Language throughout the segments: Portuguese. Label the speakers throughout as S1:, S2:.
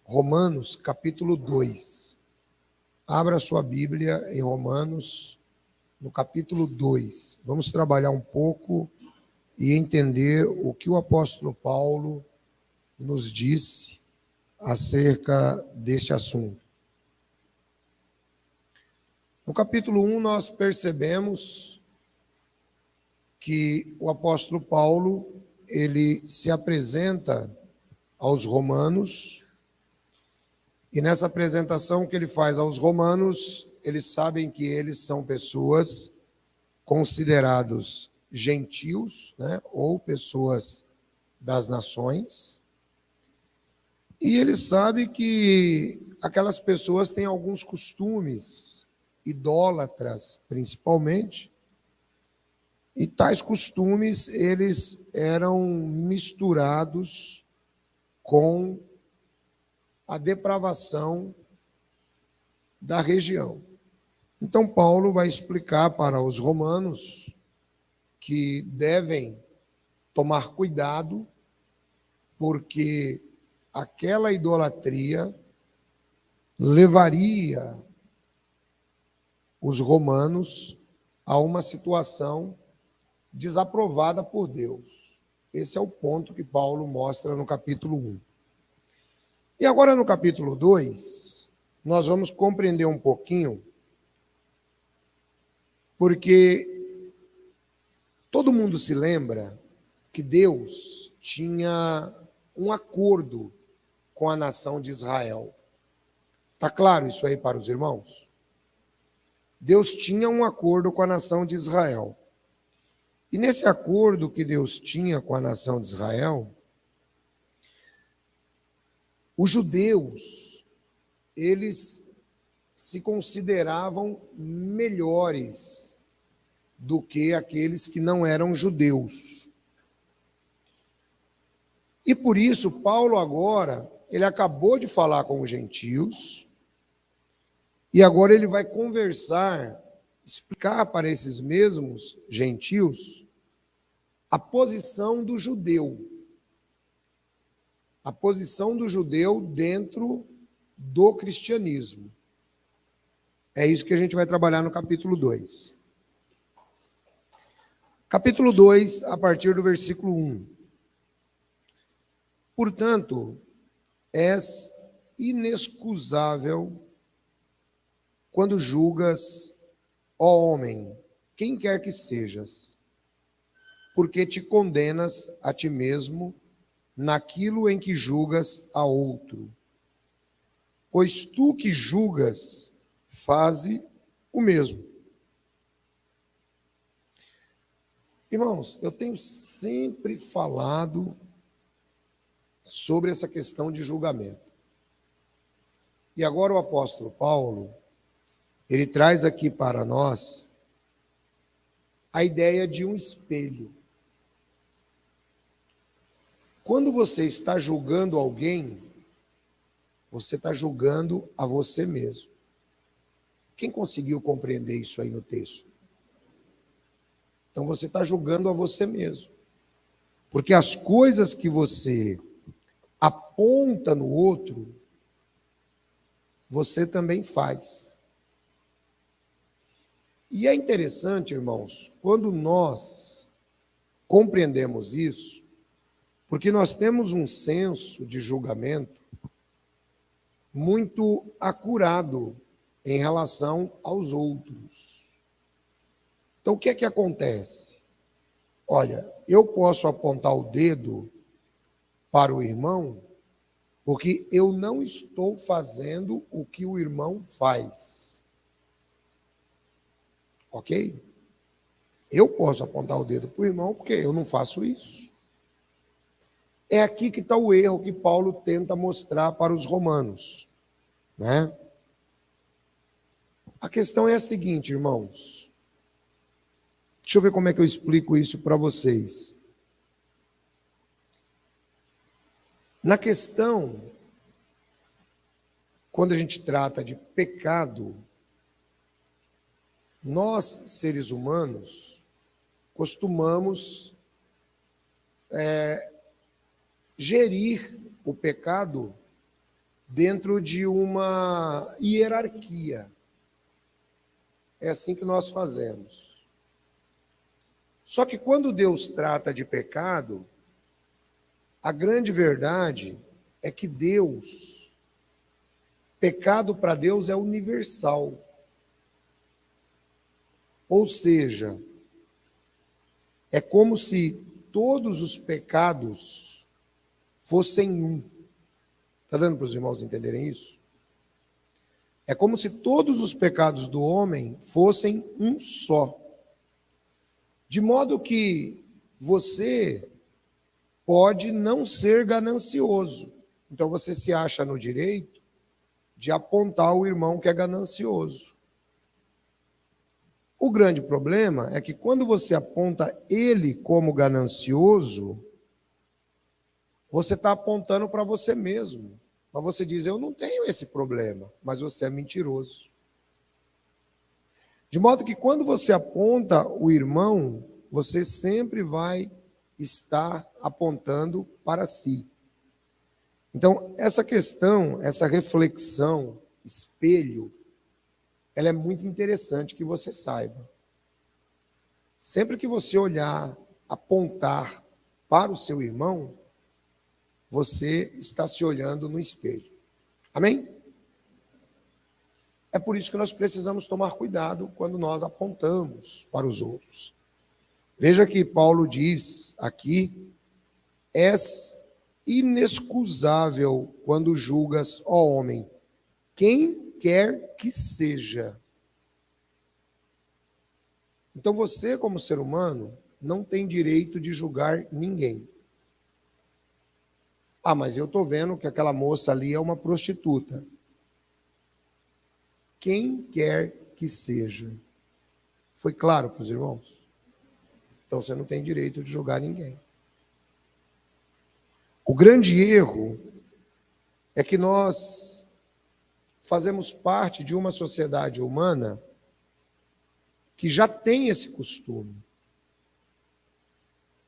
S1: Romanos, capítulo 2. Abra sua Bíblia em Romanos, no capítulo 2. Vamos trabalhar um pouco e entender o que o apóstolo Paulo nos disse acerca deste assunto. No capítulo 1, nós percebemos que o apóstolo Paulo, ele se apresenta aos romanos, e nessa apresentação que ele faz aos romanos, eles sabem que eles são pessoas considerados gentios, né, ou pessoas das nações, e ele sabe que aquelas pessoas têm alguns costumes, idólatras principalmente, e tais costumes, eles eram misturados com a depravação da região. Então, Paulo vai explicar para os romanos que devem tomar cuidado, porque aquela idolatria levaria os romanos a uma situação desaprovada por Deus. Esse é o ponto que Paulo mostra no capítulo 1. E agora no capítulo 2, nós vamos compreender um pouquinho, porque todo mundo se lembra que Deus tinha um acordo com a nação de Israel. Está claro isso aí para os irmãos? Deus tinha um acordo com a nação de Israel. E nesse acordo que Deus tinha com a nação de Israel, os judeus, eles se consideravam melhores do que aqueles que não eram judeus. E por isso, Paulo agora, ele acabou de falar com os gentios, e agora ele vai conversar, explicar para esses mesmos gentios a posição do judeu. A posição do judeu dentro do cristianismo. É isso que a gente vai trabalhar no capítulo 2. Capítulo 2, a partir do versículo 1. Portanto, és inexcusável quando julgas, ó homem, quem quer que sejas, porque te condenas a ti mesmo naquilo em que julgas a outro. Pois tu que julgas, faze o mesmo. Irmãos, eu tenho sempre falado sobre essa questão de julgamento. E agora o apóstolo Paulo, ele traz aqui para nós a ideia de um espelho. Quando você está julgando alguém, você está julgando a você mesmo. Quem conseguiu compreender isso aí no texto? Então você está julgando a você mesmo. Porque as coisas que você aponta no outro, você também faz. E é interessante, irmãos, quando nós compreendemos isso, porque nós temos um senso de julgamento muito acurado em relação aos outros. Então, o que é que acontece? Olha, eu posso apontar o dedo para o irmão, porque eu não estou fazendo o que o irmão faz. Ok? Eu posso apontar o dedo para o irmão, porque eu não faço isso. É aqui que está o erro que Paulo tenta mostrar para os romanos, né? A questão é a seguinte, irmãos. Deixa eu ver como é que eu explico isso para vocês. Na questão, quando a gente trata de pecado, nós, seres humanos, costumamos gerir o pecado dentro de uma hierarquia. É assim que nós fazemos. Só que quando Deus trata de pecado, a grande verdade é que pecado para Deus é universal. Ou seja, é como se todos os pecados fossem um. Está dando para os irmãos entenderem isso? É como se todos os pecados do homem fossem um só. De modo que você pode não ser ganancioso. Então você se acha no direito de apontar o irmão que é ganancioso. O grande problema é que quando você aponta ele como ganancioso, você está apontando para você mesmo. Mas você diz, eu não tenho esse problema, mas você é mentiroso. De modo que quando você aponta o irmão, você sempre vai estar apontando para si. Então, essa questão, essa reflexão, espelho, ela é muito interessante que você saiba. Sempre que você olhar, apontar para o seu irmão, você está se olhando no espelho. Amém? É por isso que nós precisamos tomar cuidado quando nós apontamos para os outros. Veja que Paulo diz aqui, és inexcusável quando julgas, ó homem, quem quer que seja. Então você, como ser humano, não tem direito de julgar ninguém. Ah, mas eu estou vendo que aquela moça ali é uma prostituta. Quem quer que seja. Foi claro para os irmãos? Então você não tem direito de julgar ninguém. O grande erro é que nós fazemos parte de uma sociedade humana que já tem esse costume.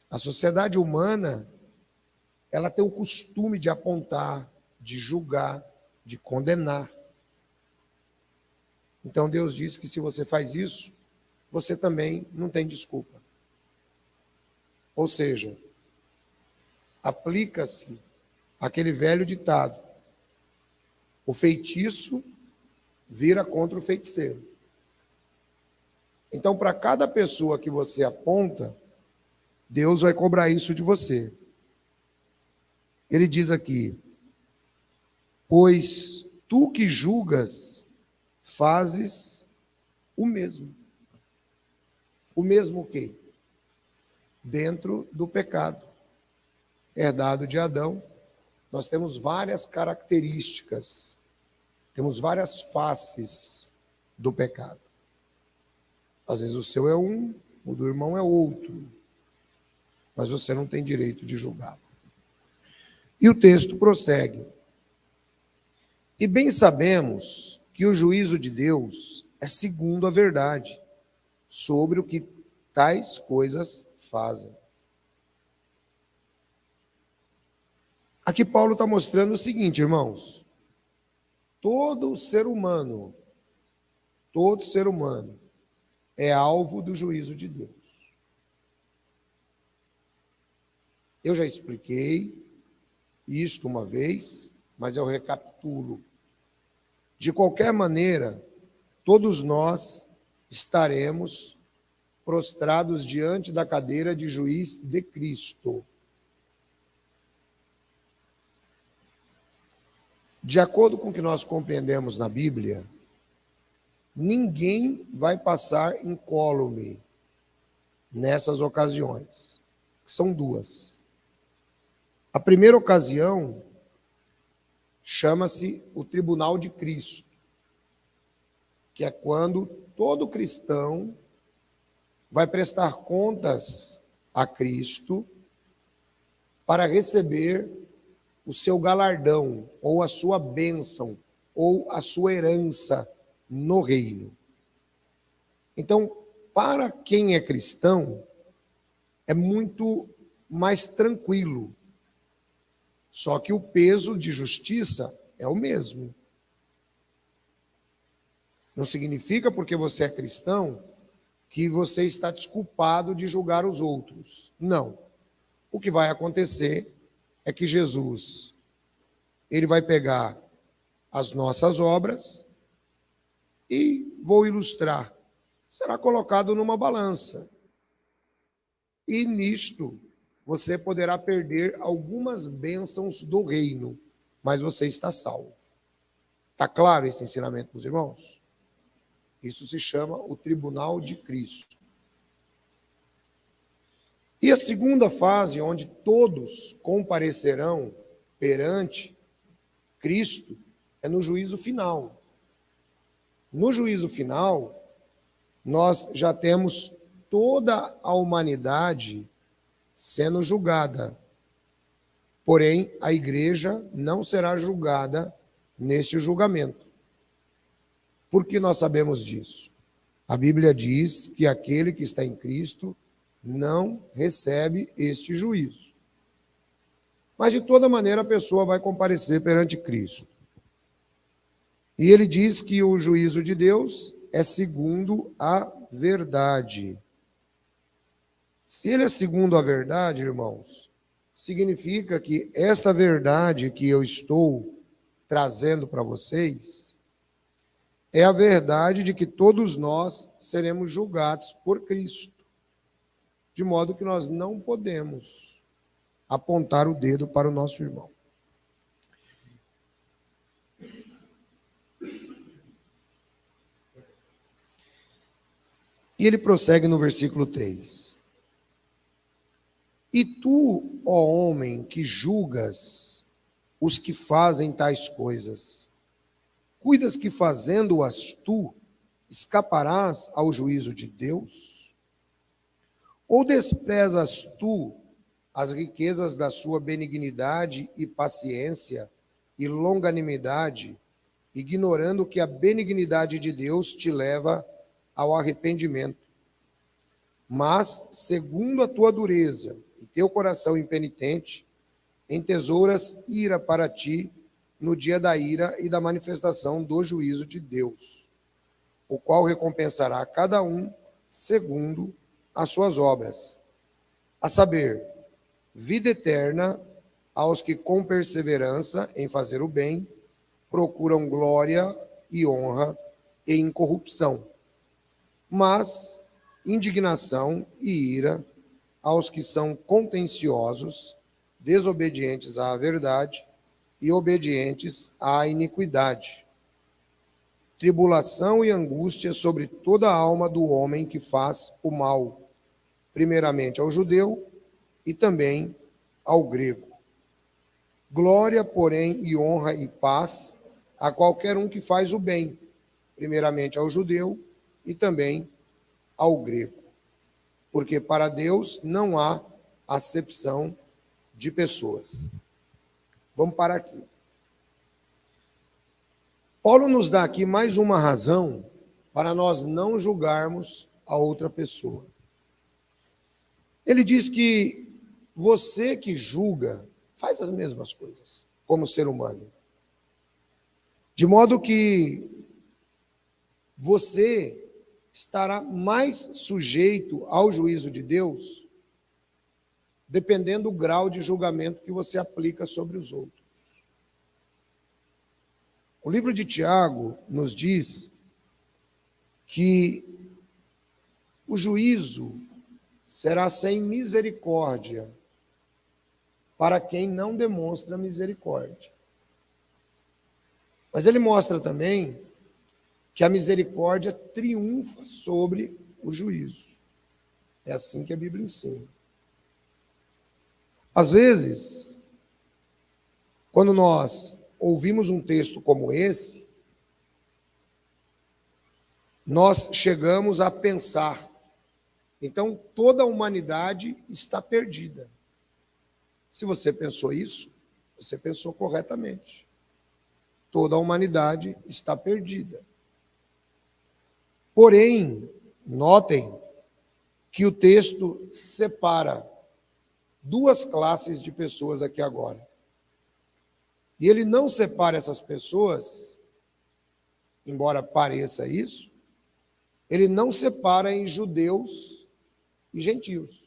S1: A sociedade humana, ela tem o costume de apontar, de julgar, de condenar. Então Deus diz que se você faz isso, você também não tem desculpa. Ou seja, aplica-se aquele velho ditado: o feitiço vira contra o feiticeiro. Então, para cada pessoa que você aponta, Deus vai cobrar isso de você. Ele diz aqui, pois tu que julgas, fazes o mesmo. O mesmo o quê? Dentro do pecado herdado de Adão, nós temos várias características, temos várias faces do pecado. Às vezes o seu é um, o do irmão é outro, mas você não tem direito de julgá-lo. E o texto prossegue. E bem sabemos que o juízo de Deus é segundo a verdade, sobre o que tais coisas fazem. Aqui Paulo está mostrando o seguinte, irmãos. Todo ser humano é alvo do juízo de Deus. Eu já expliquei isto uma vez, mas eu recapitulo. De qualquer maneira, todos nós estaremos prostrados diante da cadeira de juiz de Cristo. De acordo com o que nós compreendemos na Bíblia, ninguém vai passar incólume nessas ocasiões, que são duas. A primeira ocasião chama-se o Tribunal de Cristo, que é quando todo cristão vai prestar contas a Cristo para receber o seu galardão, ou a sua bênção, ou a sua herança no reino. Então, para quem é cristão, é muito mais tranquilo. Só que o peso de justiça é o mesmo. Não significa porque você é cristão que você está desculpado de julgar os outros. Não. O que vai acontecer é que Jesus, ele vai pegar as nossas obras e, vou ilustrar, será colocado numa balança. E nisto você poderá perder algumas bênçãos do reino, mas você está salvo. Está claro esse ensinamento, meus irmãos? Isso se chama o tribunal de Cristo. E a segunda fase, onde todos comparecerão perante Cristo, é no juízo final. No juízo final, nós já temos toda a humanidade sendo julgada. Porém, a igreja não será julgada neste julgamento. Por que nós sabemos disso? A Bíblia diz que aquele que está em Cristo não recebe este juízo. Mas, de toda maneira, a pessoa vai comparecer perante Cristo. E ele diz que o juízo de Deus é segundo a verdade. Se ele é segundo a verdade, irmãos, significa que esta verdade que eu estou trazendo para vocês é a verdade de que todos nós seremos julgados por Cristo. De modo que nós não podemos apontar o dedo para o nosso irmão. E ele prossegue no versículo 3. E tu, ó homem, que julgas os que fazem tais coisas, cuidas que fazendo-as tu, escaparás ao juízo de Deus? Ou desprezas tu as riquezas da sua benignidade e paciência e longanimidade, ignorando que a benignidade de Deus te leva ao arrependimento? Mas, segundo a tua dureza e teu coração impenitente, entesouras ira para ti no dia da ira e da manifestação do juízo de Deus, o qual recompensará a cada um segundo as suas obras, a saber, vida eterna aos que com perseverança em fazer o bem procuram glória e honra e incorrupção, mas indignação e ira aos que são contenciosos, desobedientes à verdade e obedientes à iniquidade. Tribulação e angústia sobre toda a alma do homem que faz o mal, primeiramente ao judeu e também ao grego. Glória, porém, e honra e paz a qualquer um que faz o bem, primeiramente ao judeu e também ao grego. Porque para Deus não há acepção de pessoas. Vamos parar aqui. Paulo nos dá aqui mais uma razão para nós não julgarmos a outra pessoa. Ele diz que você que julga faz as mesmas coisas como ser humano. De modo que você estará mais sujeito ao juízo de Deus, dependendo do grau de julgamento que você aplica sobre os outros. O livro de Tiago nos diz que o juízo será sem misericórdia para quem não demonstra misericórdia. Mas ele mostra também que a misericórdia triunfa sobre o juízo. É assim que a Bíblia ensina. Às vezes, quando nós ouvimos um texto como esse, nós chegamos a pensar, então toda a humanidade está perdida. Se você pensou isso, você pensou corretamente. Toda a humanidade está perdida. Porém, notem que o texto separa duas classes de pessoas aqui agora. E ele não separa essas pessoas, embora pareça isso, ele não separa em judeus e gentios.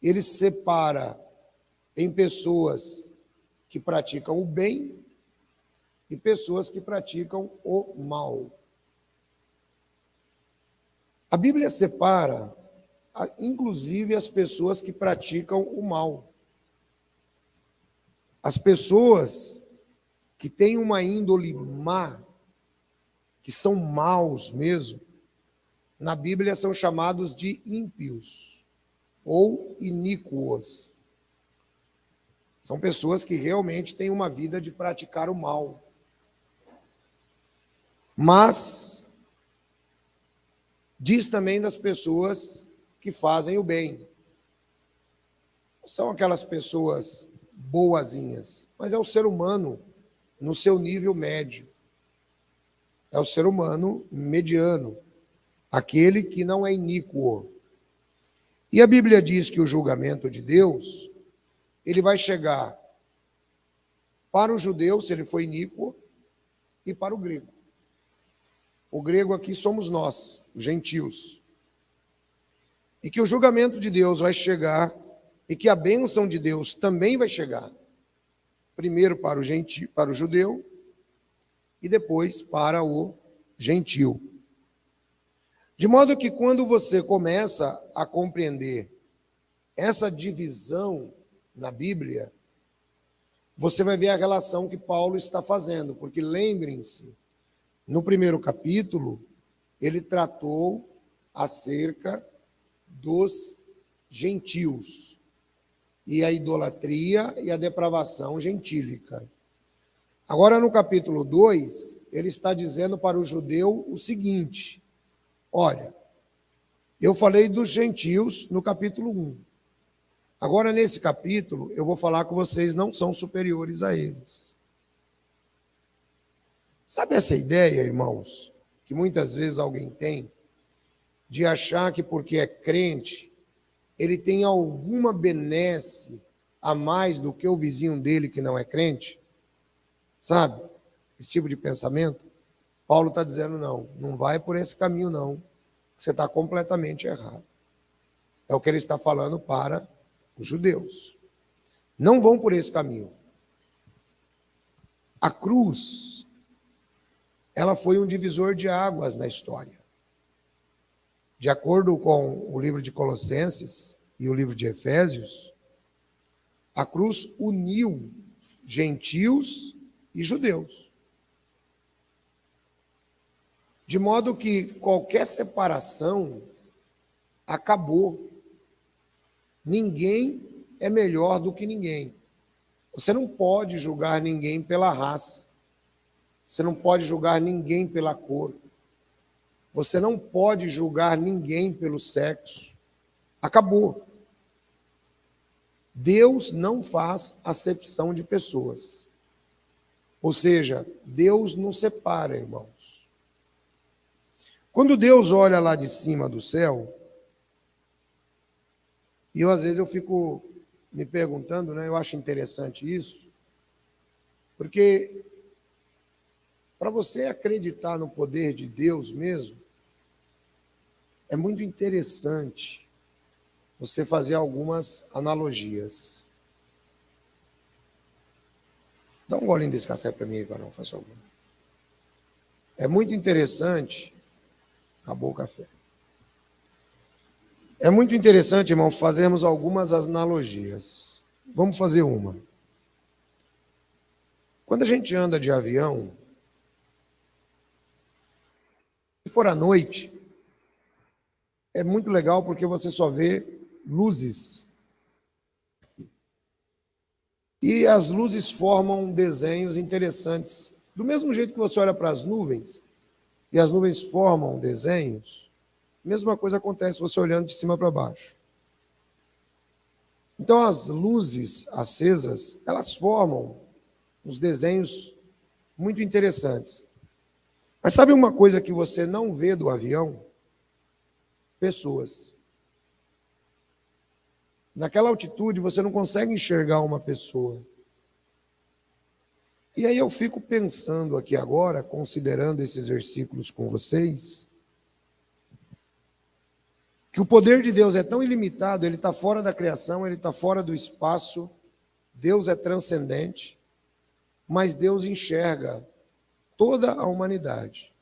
S1: Ele separa em pessoas que praticam o bem e pessoas que praticam o mal. A Bíblia separa, inclusive, as pessoas que praticam o mal. As pessoas que têm uma índole má, que são maus mesmo, na Bíblia são chamados de ímpios ou iníquos. São pessoas que realmente têm uma vida de praticar o mal. Mas diz também das pessoas que fazem o bem. Não são aquelas pessoas boazinhas, mas é o ser humano no seu nível médio. É o ser humano mediano, aquele que não é iníquo. E a Bíblia diz que o julgamento de Deus, ele vai chegar para o judeu, se ele for iníquo, e para o grego. O grego aqui somos nós, os gentios. E que o julgamento de Deus vai chegar, e que a bênção de Deus também vai chegar. Primeiro para o gentio, para o judeu, e depois para o gentio. De modo que quando você começa a compreender essa divisão na Bíblia, você vai ver a relação que Paulo está fazendo, porque lembrem-se, no primeiro capítulo, ele tratou acerca dos gentios, e a idolatria e a depravação gentílica. Agora, no capítulo 2, ele está dizendo para o judeu o seguinte: olha, eu falei dos gentios no capítulo 1. Agora, nesse capítulo, eu vou falar que vocês não são superiores a eles. Sabe essa ideia, irmãos, que muitas vezes alguém tem, de achar que porque é crente, ele tem alguma benesse a mais do que o vizinho dele que não é crente? Sabe? Esse tipo de pensamento. Paulo está dizendo, não vai por esse caminho não, que você está completamente errado. É o que ele está falando para os judeus. Não vão por esse caminho. A cruz, ela foi um divisor de águas na história. De acordo com o livro de Colossenses e o livro de Efésios, a cruz uniu gentios e judeus. De modo que qualquer separação acabou. Ninguém é melhor do que ninguém. Você não pode julgar ninguém pela raça. Você não pode julgar ninguém pela cor. Você não pode julgar ninguém pelo sexo. Acabou. Deus não faz acepção de pessoas. Ou seja, Deus não separa, irmãos. Quando Deus olha lá de cima do céu, e às vezes eu fico me perguntando, né, eu acho interessante isso, porque para você acreditar no poder de Deus mesmo, é muito interessante você fazer algumas analogias. Dá um golinho desse café para mim aí, Varão, faz favor. É muito interessante. Acabou o café. É muito interessante, irmão, fazermos algumas analogias. Vamos fazer uma. Quando a gente anda de avião, se for à noite, é muito legal porque você só vê luzes. E as luzes formam desenhos interessantes. Do mesmo jeito que você olha para as nuvens, e as nuvens formam desenhos, a mesma coisa acontece você olhando de cima para baixo. Então, as luzes acesas, elas formam uns desenhos muito interessantes. Mas sabe uma coisa que você não vê do avião? Pessoas. Naquela altitude, você não consegue enxergar uma pessoa. E aí eu fico pensando aqui agora, considerando esses versículos com vocês, que o poder de Deus é tão ilimitado, ele está fora da criação, ele está fora do espaço, Deus é transcendente, mas Deus enxerga toda a humanidade.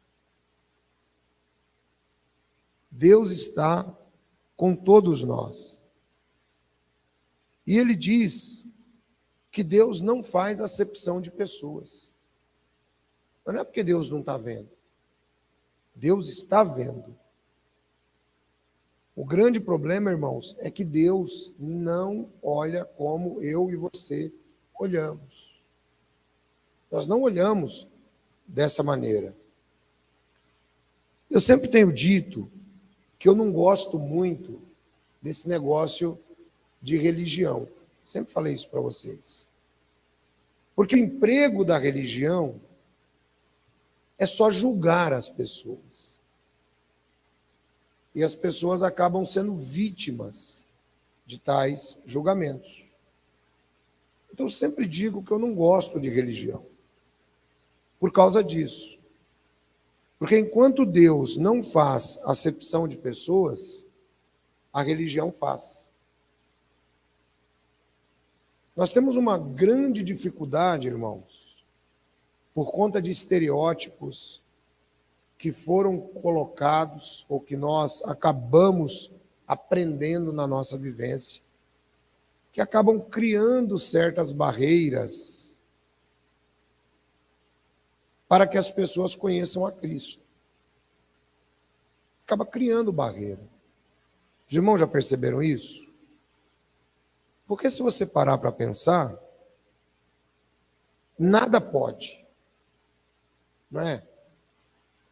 S1: Deus está com todos nós. E ele diz que Deus não faz acepção de pessoas. Mas não é porque Deus não está vendo. Deus está vendo. O grande problema, irmãos, é que Deus não olha como eu e você olhamos. Nós não olhamos dessa maneira. Eu sempre tenho dito que eu não gosto muito desse negócio de religião. Sempre falei isso para vocês. Porque o emprego da religião é só julgar as pessoas. E as pessoas acabam sendo vítimas de tais julgamentos. Então eu sempre digo que eu não gosto de religião. Por causa disso. Porque enquanto Deus não faz acepção de pessoas, a religião faz. Nós temos uma grande dificuldade, irmãos, por conta de estereótipos que foram colocados ou que nós acabamos aprendendo na nossa vivência, que acabam criando certas barreiras para que as pessoas conheçam a Cristo. Acaba criando barreira. Os irmãos já perceberam isso? Porque se você parar para pensar, nada pode, não é?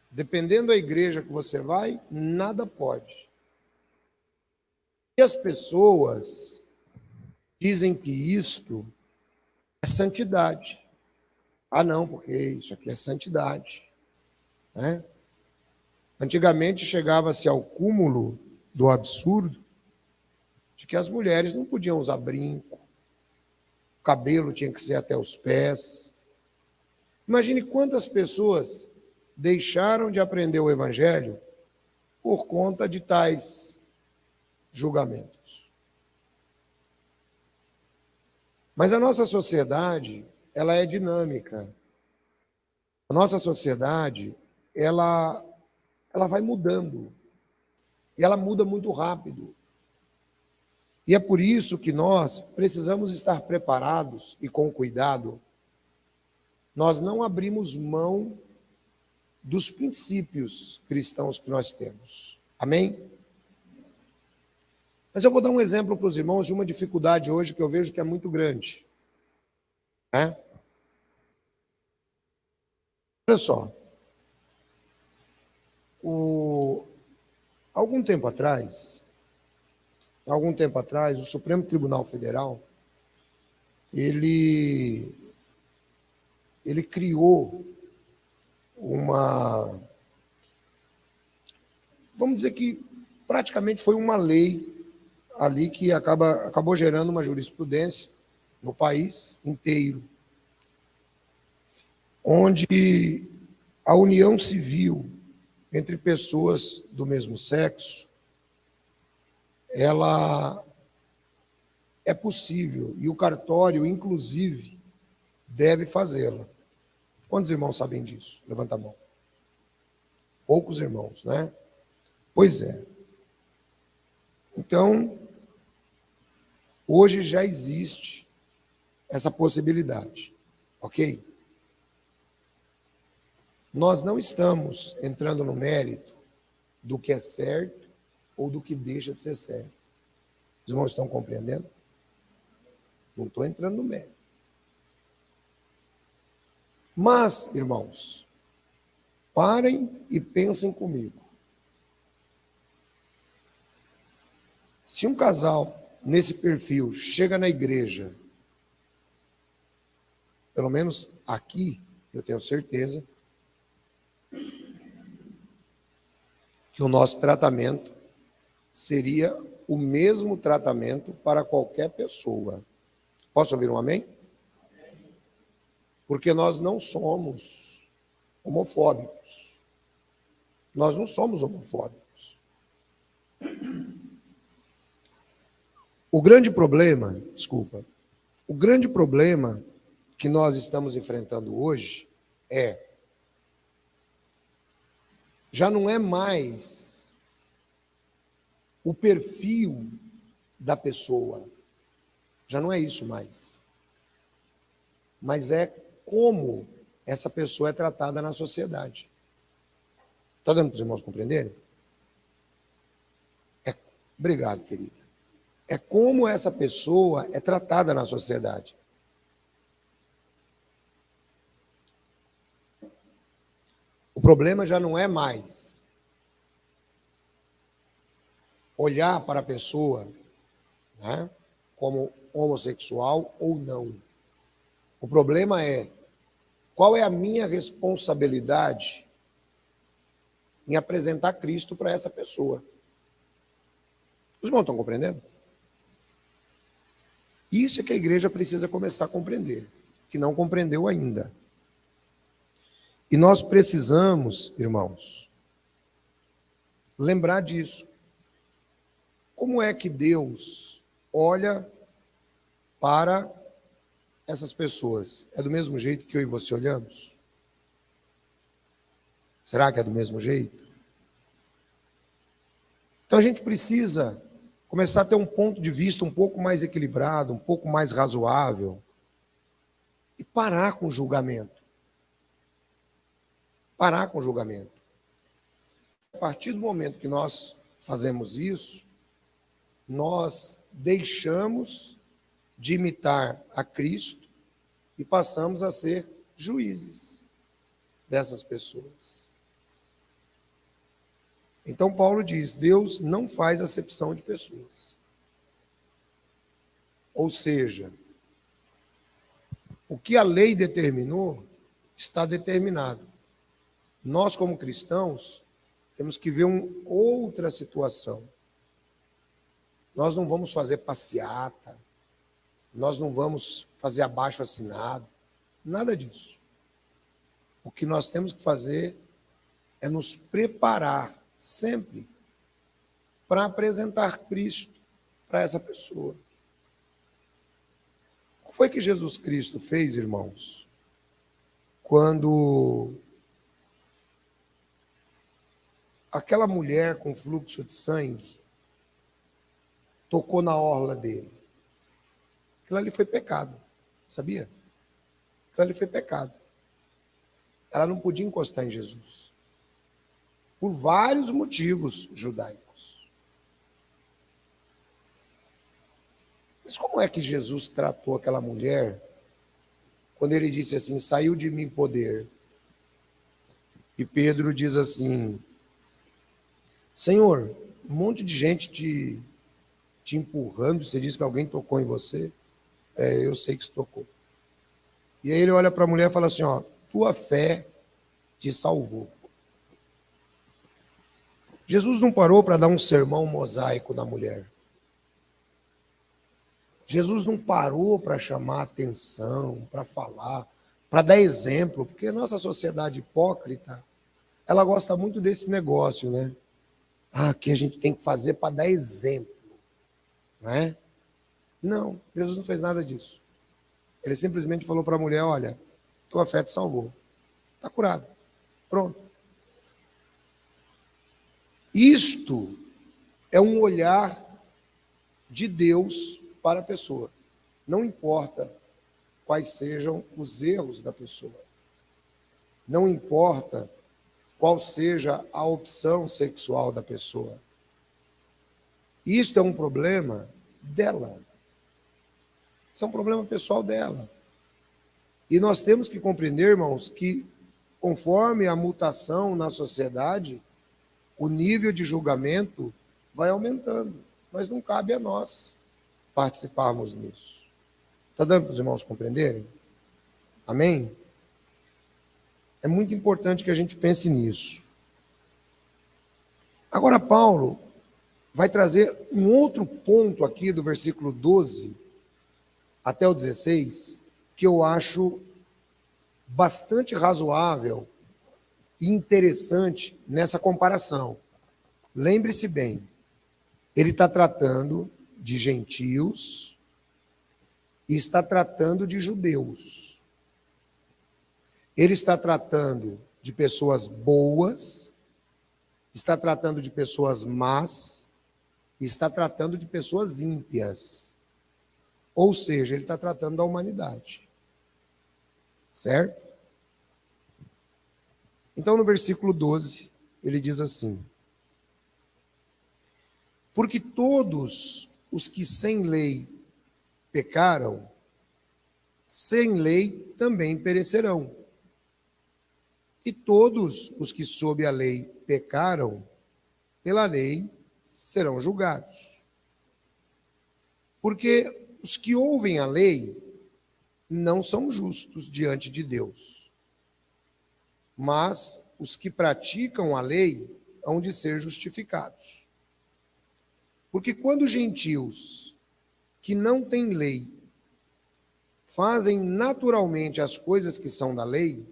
S1: Dependendo da igreja que você vai, nada pode. E as pessoas dizem que isto é santidade. Ah, não, porque isso aqui é santidade, né? Antigamente chegava-se ao cúmulo do absurdo de que as mulheres não podiam usar brinco, o cabelo tinha que ser até os pés. Imagine quantas pessoas deixaram de aprender o Evangelho por conta de tais julgamentos. Mas a nossa sociedade, ela é dinâmica. A nossa sociedade, ela vai mudando. E ela muda muito rápido. E é por isso que nós precisamos estar preparados e com cuidado. Nós não abrimos mão dos princípios cristãos que nós temos. Amém? Mas eu vou dar um exemplo para os irmãos de uma dificuldade hoje que eu vejo que é muito grande. Né? Olha só. Algum tempo atrás, o Supremo Tribunal Federal, ele criou vamos dizer que praticamente foi uma lei ali que acabou gerando uma jurisprudência no país inteiro, onde a união civil entre pessoas do mesmo sexo, ela é possível, e o cartório, inclusive, deve fazê-la. Quantos irmãos sabem disso? Levanta a mão. Poucos irmãos, né? Pois é. Então, hoje já existe essa possibilidade, ok? Nós não estamos entrando no mérito do que é certo ou do que deixa de ser certo. Os irmãos estão compreendendo? Não estou entrando no mérito. Mas, irmãos, parem e pensem comigo. Se um casal nesse perfil chega na igreja, pelo menos aqui, eu tenho certeza, que o nosso tratamento seria o mesmo tratamento para qualquer pessoa. Posso ouvir um amém? Porque nós não somos homofóbicos. Nós não somos homofóbicos. O grande problema que nós estamos enfrentando hoje já não é mais o perfil da pessoa, já não é isso mais, mas é como essa pessoa é tratada na sociedade. Está dando para os irmãos compreenderem? Obrigado, querida. É como essa pessoa é tratada na sociedade. O problema já não é mais olhar para a pessoa, né, como homossexual ou não. O problema é qual é a minha responsabilidade em apresentar Cristo para essa pessoa. Os irmãos estão compreendendo? Isso é que a igreja precisa começar a compreender, que não compreendeu ainda. E nós precisamos, irmãos, lembrar disso. Como é que Deus olha para essas pessoas? É do mesmo jeito que eu e você olhamos? Será que é do mesmo jeito? Então a gente precisa começar a ter um ponto de vista um pouco mais equilibrado, um pouco mais razoável, e parar com o julgamento. Parar com o julgamento. A partir do momento que nós fazemos isso, nós deixamos de imitar a Cristo e passamos a ser juízes dessas pessoas. Então Paulo diz, Deus não faz acepção de pessoas. Ou seja, o que a lei determinou, está determinado. Nós, como cristãos, temos que ver outra situação. Nós não vamos fazer passeata, nós não vamos fazer abaixo-assinado, nada disso. O que nós temos que fazer é nos preparar sempre para apresentar Cristo para essa pessoa. O que foi que Jesus Cristo fez, irmãos, quando aquela mulher com fluxo de sangue tocou na orla dele? Aquilo ali foi pecado, sabia? Aquilo ali foi pecado. Ela não podia encostar em Jesus. Por vários motivos judaicos. Mas como é que Jesus tratou aquela mulher quando ele disse assim, saiu de mim poder? E Pedro diz assim, Senhor, um monte de gente te empurrando, você diz que alguém tocou em você? Eu sei que isso tocou. E aí ele olha para a mulher e fala assim, ó, tua fé te salvou. Jesus não parou para dar um sermão mosaico na mulher. Jesus não parou para chamar atenção, para falar, para dar exemplo, porque a nossa sociedade hipócrita, ela gosta muito desse negócio, né? Que a gente tem que fazer para dar exemplo, não é? Não, Jesus não fez nada disso. Ele simplesmente falou para a mulher, olha, tua fé te salvou. Está curada. Pronto. Isto é um olhar de Deus para a pessoa. Não importa quais sejam os erros da pessoa. Não importa qual seja a opção sexual da pessoa. Isto é um problema dela. Isso é um problema pessoal dela. E nós temos que compreender, irmãos, que conforme a mutação na sociedade, o nível de julgamento vai aumentando. Mas não cabe a nós participarmos nisso. Está dando para os irmãos compreenderem? Amém? É muito importante que a gente pense nisso. Agora, Paulo vai trazer um outro ponto aqui do versículo 12 até o 16, que eu acho bastante razoável e interessante nessa comparação. Lembre-se bem, ele está tratando de gentios e está tratando de judeus. Ele está tratando de pessoas boas, está tratando de pessoas más, e está tratando de pessoas ímpias. Ou seja, ele está tratando da humanidade. Certo? Então, no versículo 12, ele diz assim: porque todos os que sem lei pecaram, sem lei também perecerão. E todos os que sob a lei pecaram, pela lei serão julgados. Porque os que ouvem a lei não são justos diante de Deus, mas os que praticam a lei hão de ser justificados. Porque quando gentios que não têm lei fazem naturalmente as coisas que são da lei,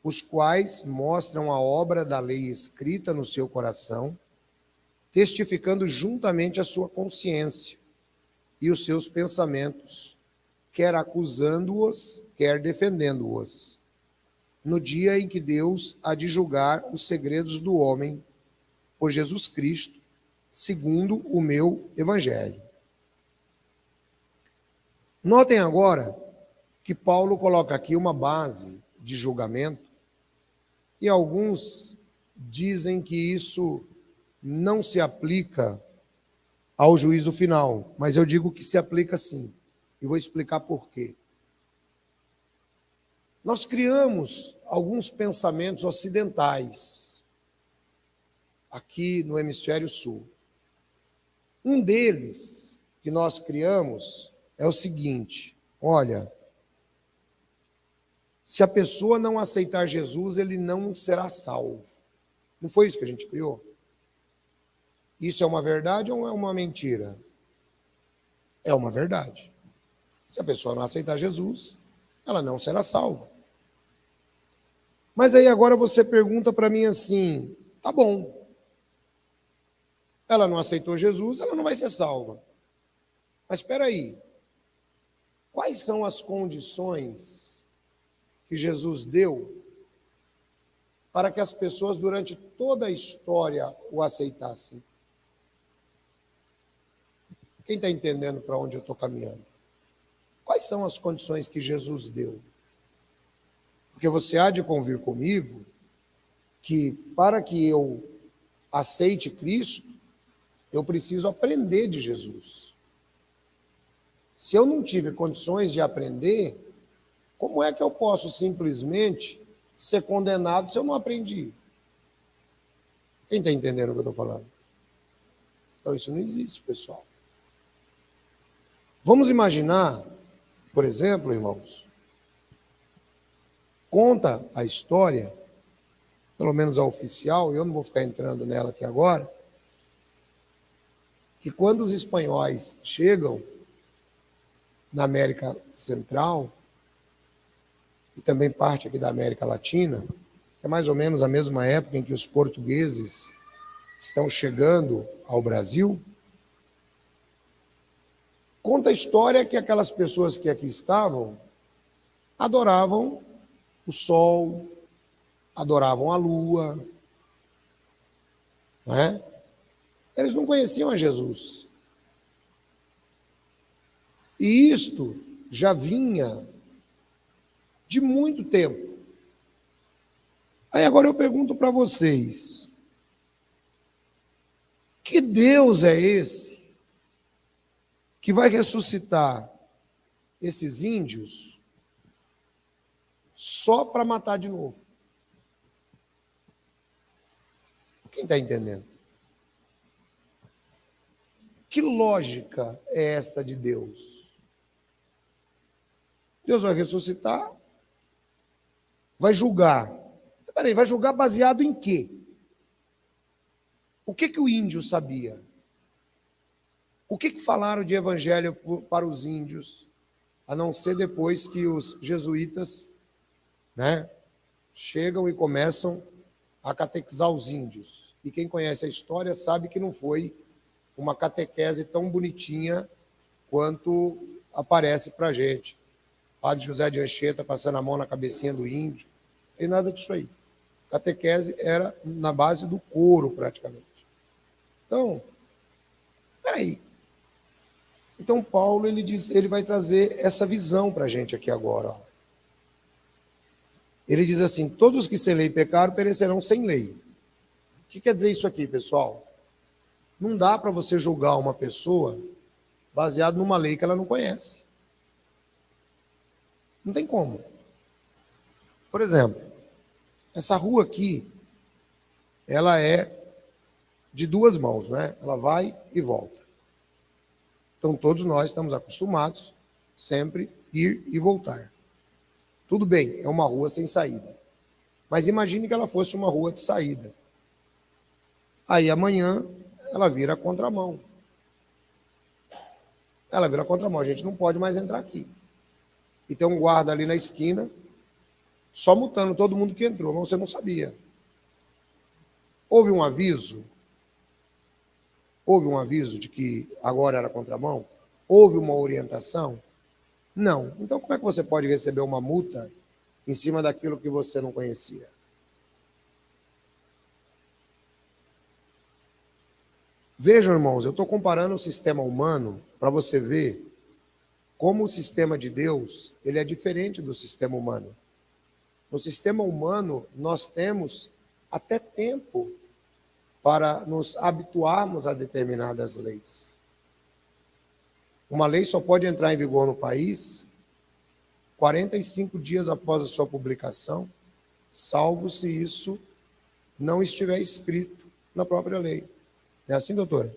S1: os quais mostram a obra da lei escrita no seu coração, testificando juntamente a sua consciência e os seus pensamentos, quer acusando-os, quer defendendo-os, no dia em que Deus há de julgar os segredos do homem, por Jesus Cristo, segundo o meu evangelho. Notem agora que Paulo coloca aqui uma base de julgamento, e alguns dizem que isso não se aplica ao juízo final, mas eu digo que se aplica sim, e vou explicar por quê. Nós criamos alguns pensamentos ocidentais aqui no hemisfério sul. Um deles que nós criamos é o seguinte: olha, se a pessoa não aceitar Jesus, ele não será salvo. Não foi isso que a gente criou? Isso é uma verdade ou é uma mentira? É uma verdade. Se a pessoa não aceitar Jesus, ela não será salva. Mas aí agora você pergunta para mim assim: tá bom, ela não aceitou Jesus, ela não vai ser salva. Mas espera aí, quais são as condições que Jesus deu para que as pessoas durante toda a história o aceitassem? Quem está entendendo para onde eu estou caminhando? Quais são as condições que Jesus deu? Porque você há de convir comigo que para que eu aceite Cristo, eu preciso aprender de Jesus. Se eu não tive condições de aprender, como é que eu posso simplesmente ser condenado se eu não aprendi? Quem está entendendo o que eu estou falando? Então isso não existe, pessoal. Vamos imaginar, por exemplo, irmãos, conta a história, pelo menos a oficial, e eu não vou ficar entrando nela aqui agora, que quando os espanhóis chegam na América Central, e também parte aqui da América Latina, que é mais ou menos a mesma época em que os portugueses estão chegando ao Brasil, conta a história que aquelas pessoas que aqui estavam adoravam o sol, adoravam a lua, não é? Eles não conheciam a Jesus. E isto já vinha de muito tempo. Aí agora eu pergunto para vocês: que Deus é esse que vai ressuscitar esses índios só para matar de novo? Quem está entendendo? Que lógica é esta de Deus? Deus vai ressuscitar, vai julgar. Peraí, vai julgar baseado em quê? O que o índio sabia? O que falaram de evangelho para os índios, a não ser depois que os jesuítas né, chegam e começam a catequizar os índios. E quem conhece a história sabe que não foi uma catequese tão bonitinha quanto aparece para a gente. Padre José de Anchieta passando a mão na cabecinha do índio. Não tem nada disso aí. Catequese era na base do couro, praticamente. Então, peraí. Então, Paulo, ele vai trazer essa visão para a gente aqui agora. Ó. Ele diz assim, todos os que sem lei pecaram perecerão sem lei. O que quer dizer isso aqui, pessoal? Não dá para você julgar uma pessoa baseado numa lei que ela não conhece. Não tem como. Por exemplo, essa rua aqui, ela é de duas mãos, né? Ela vai e volta. Então, todos nós estamos acostumados sempre ir e voltar. Tudo bem, é uma rua sem saída. Mas imagine que ela fosse uma rua de saída. Aí, amanhã, ela vira a contramão. Ela vira a contramão, a gente não pode mais entrar aqui. E tem um guarda ali na esquina, só multando todo mundo que entrou, mas você não sabia. Houve um aviso? Houve um aviso de que agora era contramão? Houve uma orientação? Não. Então, como é que você pode receber uma multa em cima daquilo que você não conhecia? Vejam, irmãos, eu estou comparando o sistema humano para você ver como o sistema de Deus ele é diferente do sistema humano. No sistema humano, nós temos até tempo para nos habituarmos a determinadas leis. Uma lei só pode entrar em vigor no país 45 dias após a sua publicação, salvo se isso não estiver escrito na própria lei. É assim, doutora?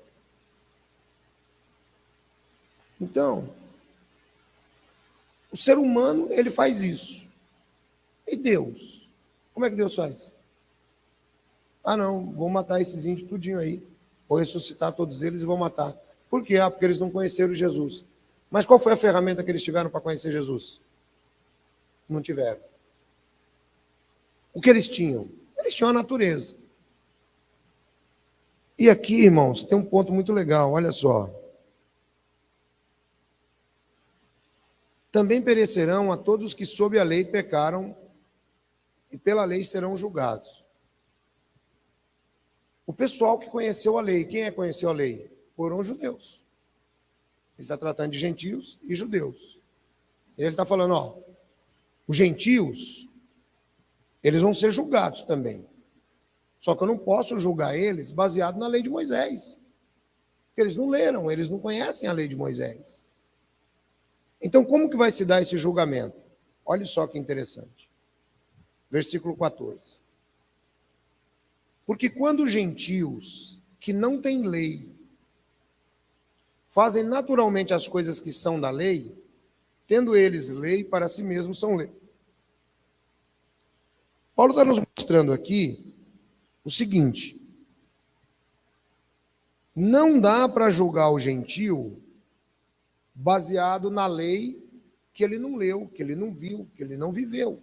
S1: Então, o ser humano, ele faz isso. E Deus? Como é que Deus faz? Ah, não, vou matar esses índios tudinho aí. Vou ressuscitar todos eles e vou matar. Por quê? Ah, porque eles não conheceram Jesus. Mas qual foi a ferramenta que eles tiveram para conhecer Jesus? Não tiveram. O que eles tinham? Eles tinham a natureza. E aqui, irmãos, tem um ponto muito legal, olha só. Também perecerão a todos os que sob a lei pecaram e pela lei serão julgados. O pessoal que conheceu a lei, quem é que conheceu a lei? Foram os judeus. Ele está tratando de gentios e judeus. Ele está falando, ó, os gentios, eles vão ser julgados também. Só que eu não posso julgar eles baseado na lei de Moisés. Porque eles não leram, eles não conhecem a lei de Moisés. Então, como que vai se dar esse julgamento? Olha só que interessante. Versículo 14. Porque quando os gentios que não têm lei fazem naturalmente as coisas que são da lei, tendo eles lei, para si mesmos são lei. Paulo está nos mostrando aqui o seguinte: não dá para julgar o gentio baseado na lei que ele não leu, que ele não viu, que ele não viveu.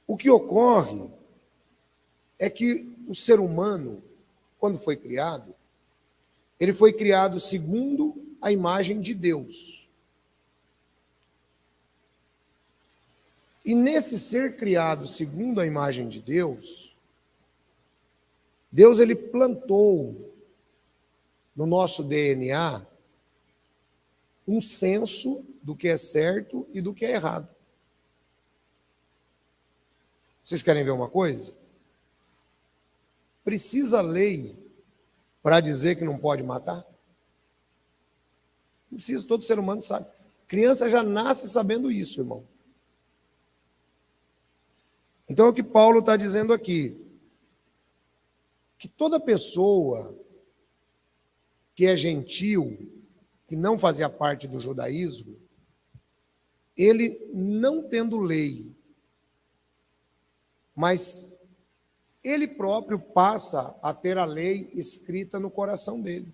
S1: O que ocorre é que o ser humano, quando foi criado, ele foi criado segundo a imagem de Deus. E nesse ser criado segundo a imagem de Deus, Deus ele plantou no nosso DNA um senso do que é certo e do que é errado. Vocês querem ver uma coisa? Precisa lei para dizer que não pode matar? Não precisa, todo ser humano sabe. Criança já nasce sabendo isso, irmão. Então é o que Paulo está dizendo aqui. Que toda pessoa que é gentil, que não fazia parte do judaísmo, ele não tendo lei, mas ele próprio passa a ter a lei escrita no coração dele.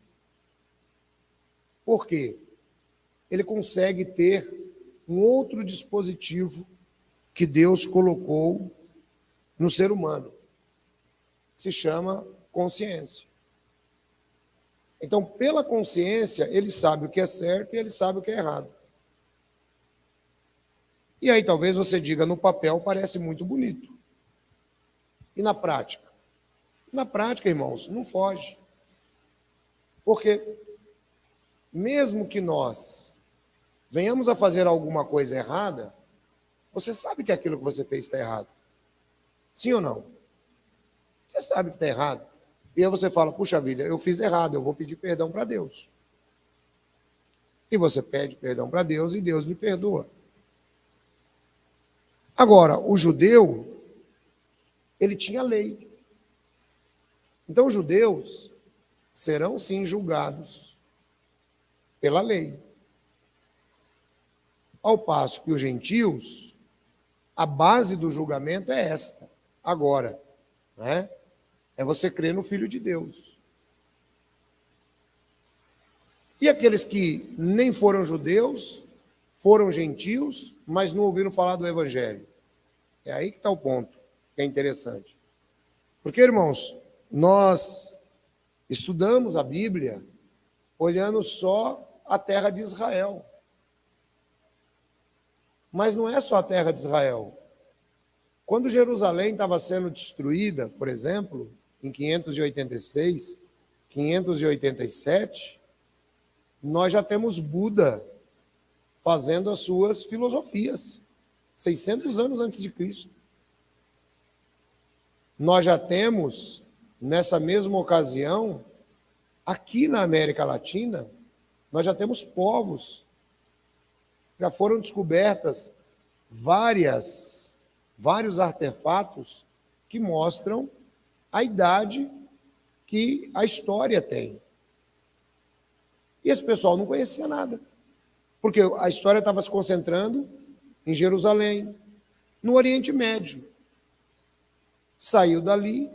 S1: Por quê? Ele consegue ter um outro dispositivo que Deus colocou no ser humano. Se chama consciência. Então, pela consciência, ele sabe o que é certo e ele sabe o que é errado. E aí talvez você diga, no papel parece muito bonito. E na prática? Na prática, irmãos, não foge. Porque mesmo que nós venhamos a fazer alguma coisa errada, você sabe que aquilo que você fez está errado. Sim ou não? Você sabe que está errado. E aí você fala, puxa vida, eu fiz errado, eu vou pedir perdão para Deus. E você pede perdão para Deus e Deus lhe perdoa. Agora, o judeu, ele tinha lei. Então, os judeus serão sim julgados pela lei. Ao passo que os gentios, a base do julgamento é esta. Agora, né? É você crer no Filho de Deus. E aqueles que nem foram judeus, foram gentios, mas não ouviram falar do Evangelho. É aí que está o ponto, que é interessante. Porque, irmãos, nós estudamos a Bíblia olhando só a terra de Israel. Mas não é só a terra de Israel. Quando Jerusalém estava sendo destruída, por exemplo, em 586, 587, nós já temos Buda fazendo as suas filosofias, 600 anos antes de Cristo. Nós já temos, nessa mesma ocasião, aqui na América Latina, nós já temos povos, já foram descobertas vários artefatos que mostram a idade que a história tem. E esse pessoal não conhecia nada, porque a história estava se concentrando em Jerusalém, no Oriente Médio. Saiu dali,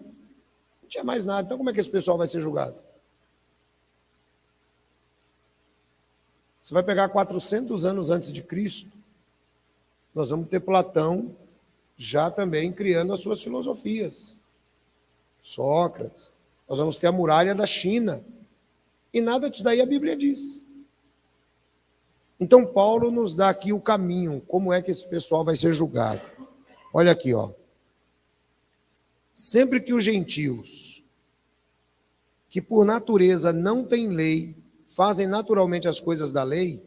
S1: não tinha mais nada. Então, como é que esse pessoal vai ser julgado? Você vai pegar 400 anos antes de Cristo, nós vamos ter Platão já também criando as suas filosofias. Sócrates. Nós vamos ter a muralha da China. E nada disso daí a Bíblia diz. Então, Paulo nos dá aqui o caminho, como é que esse pessoal vai ser julgado. Olha aqui, ó. Sempre que os gentios, que por natureza não têm lei, fazem naturalmente as coisas da lei,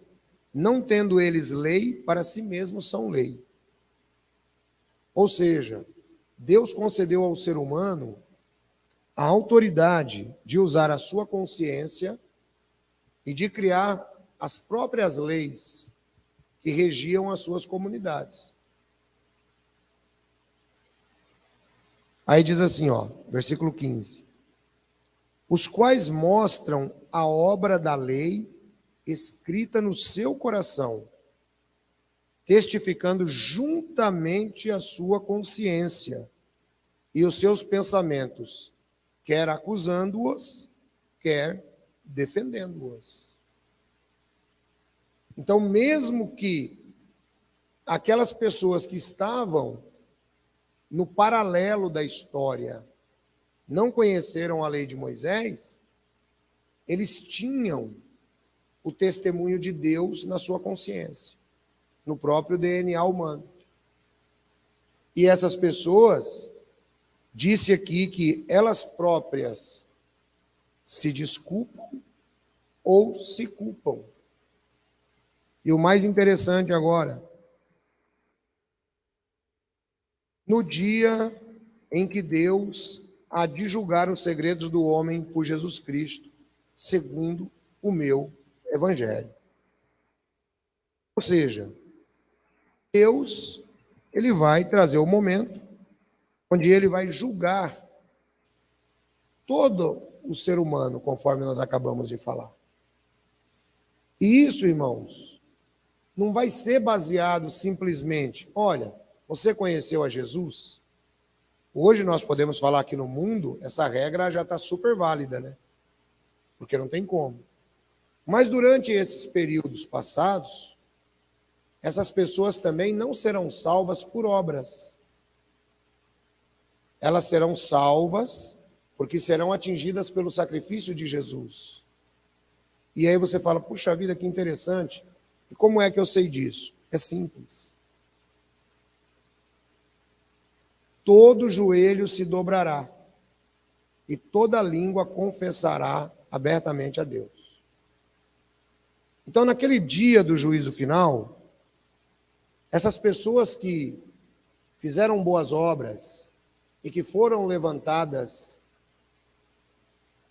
S1: não tendo eles lei, para si mesmos são lei. Ou seja, Deus concedeu ao ser humano a autoridade de usar a sua consciência e de criar as próprias leis que regiam as suas comunidades. Aí diz assim, ó, versículo 15. Os quais mostram a obra da lei escrita no seu coração, testificando juntamente a sua consciência e os seus pensamentos, quer acusando-os, quer defendendo-os. Então, mesmo que aquelas pessoas que estavam no paralelo da história não conheceram a lei de Moisés, eles tinham o testemunho de Deus na sua consciência, no próprio DNA humano. E essas pessoas, disse aqui que elas próprias se desculpam ou se culpam. E o mais interessante agora, no dia em que Deus há de julgar os segredos do homem por Jesus Cristo, segundo o meu evangelho. Ou seja, Deus, ele vai trazer o momento onde ele vai julgar todo o ser humano, conforme nós acabamos de falar. E isso, irmãos, não vai ser baseado simplesmente, olha, você conheceu a Jesus? Hoje nós podemos falar que no mundo, essa regra já está super válida, né? Porque não tem como. Mas durante esses períodos passados, essas pessoas também não serão salvas por obras. Elas serão salvas porque serão atingidas pelo sacrifício de Jesus. E aí você fala, puxa vida, que interessante. E como é que eu sei disso? É simples. Todo joelho se dobrará e toda língua confessará abertamente a Deus. Então, naquele dia do juízo final, essas pessoas que fizeram boas obras e que foram levantadas,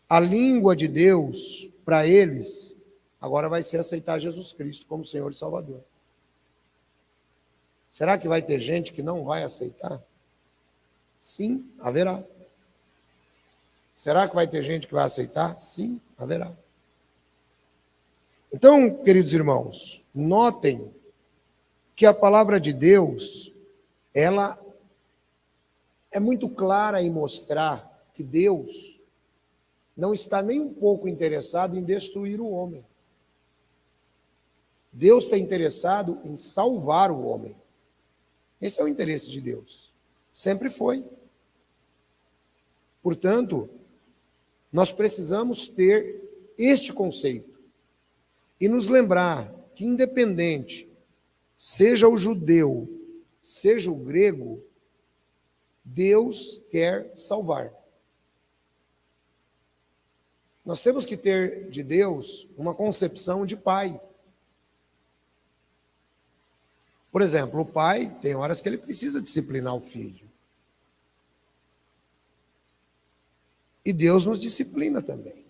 S1: a língua de Deus para eles agora vai ser aceitar Jesus Cristo como Senhor e Salvador. Será que vai ter gente que não vai aceitar? Sim, haverá. Será que vai ter gente que vai aceitar? Sim, haverá. Então, queridos irmãos, notem que a palavra de Deus, ela é muito clara em mostrar que Deus não está nem um pouco interessado em destruir o homem. Deus está interessado em salvar o homem. Esse é o interesse de Deus. Sempre foi. Portanto, nós precisamos ter este conceito e nos lembrar que, independente, seja o judeu, seja o grego, Deus quer salvar. Nós temos que ter de Deus uma concepção de pai. Por exemplo, o pai tem horas que ele precisa disciplinar o filho. E Deus nos disciplina também.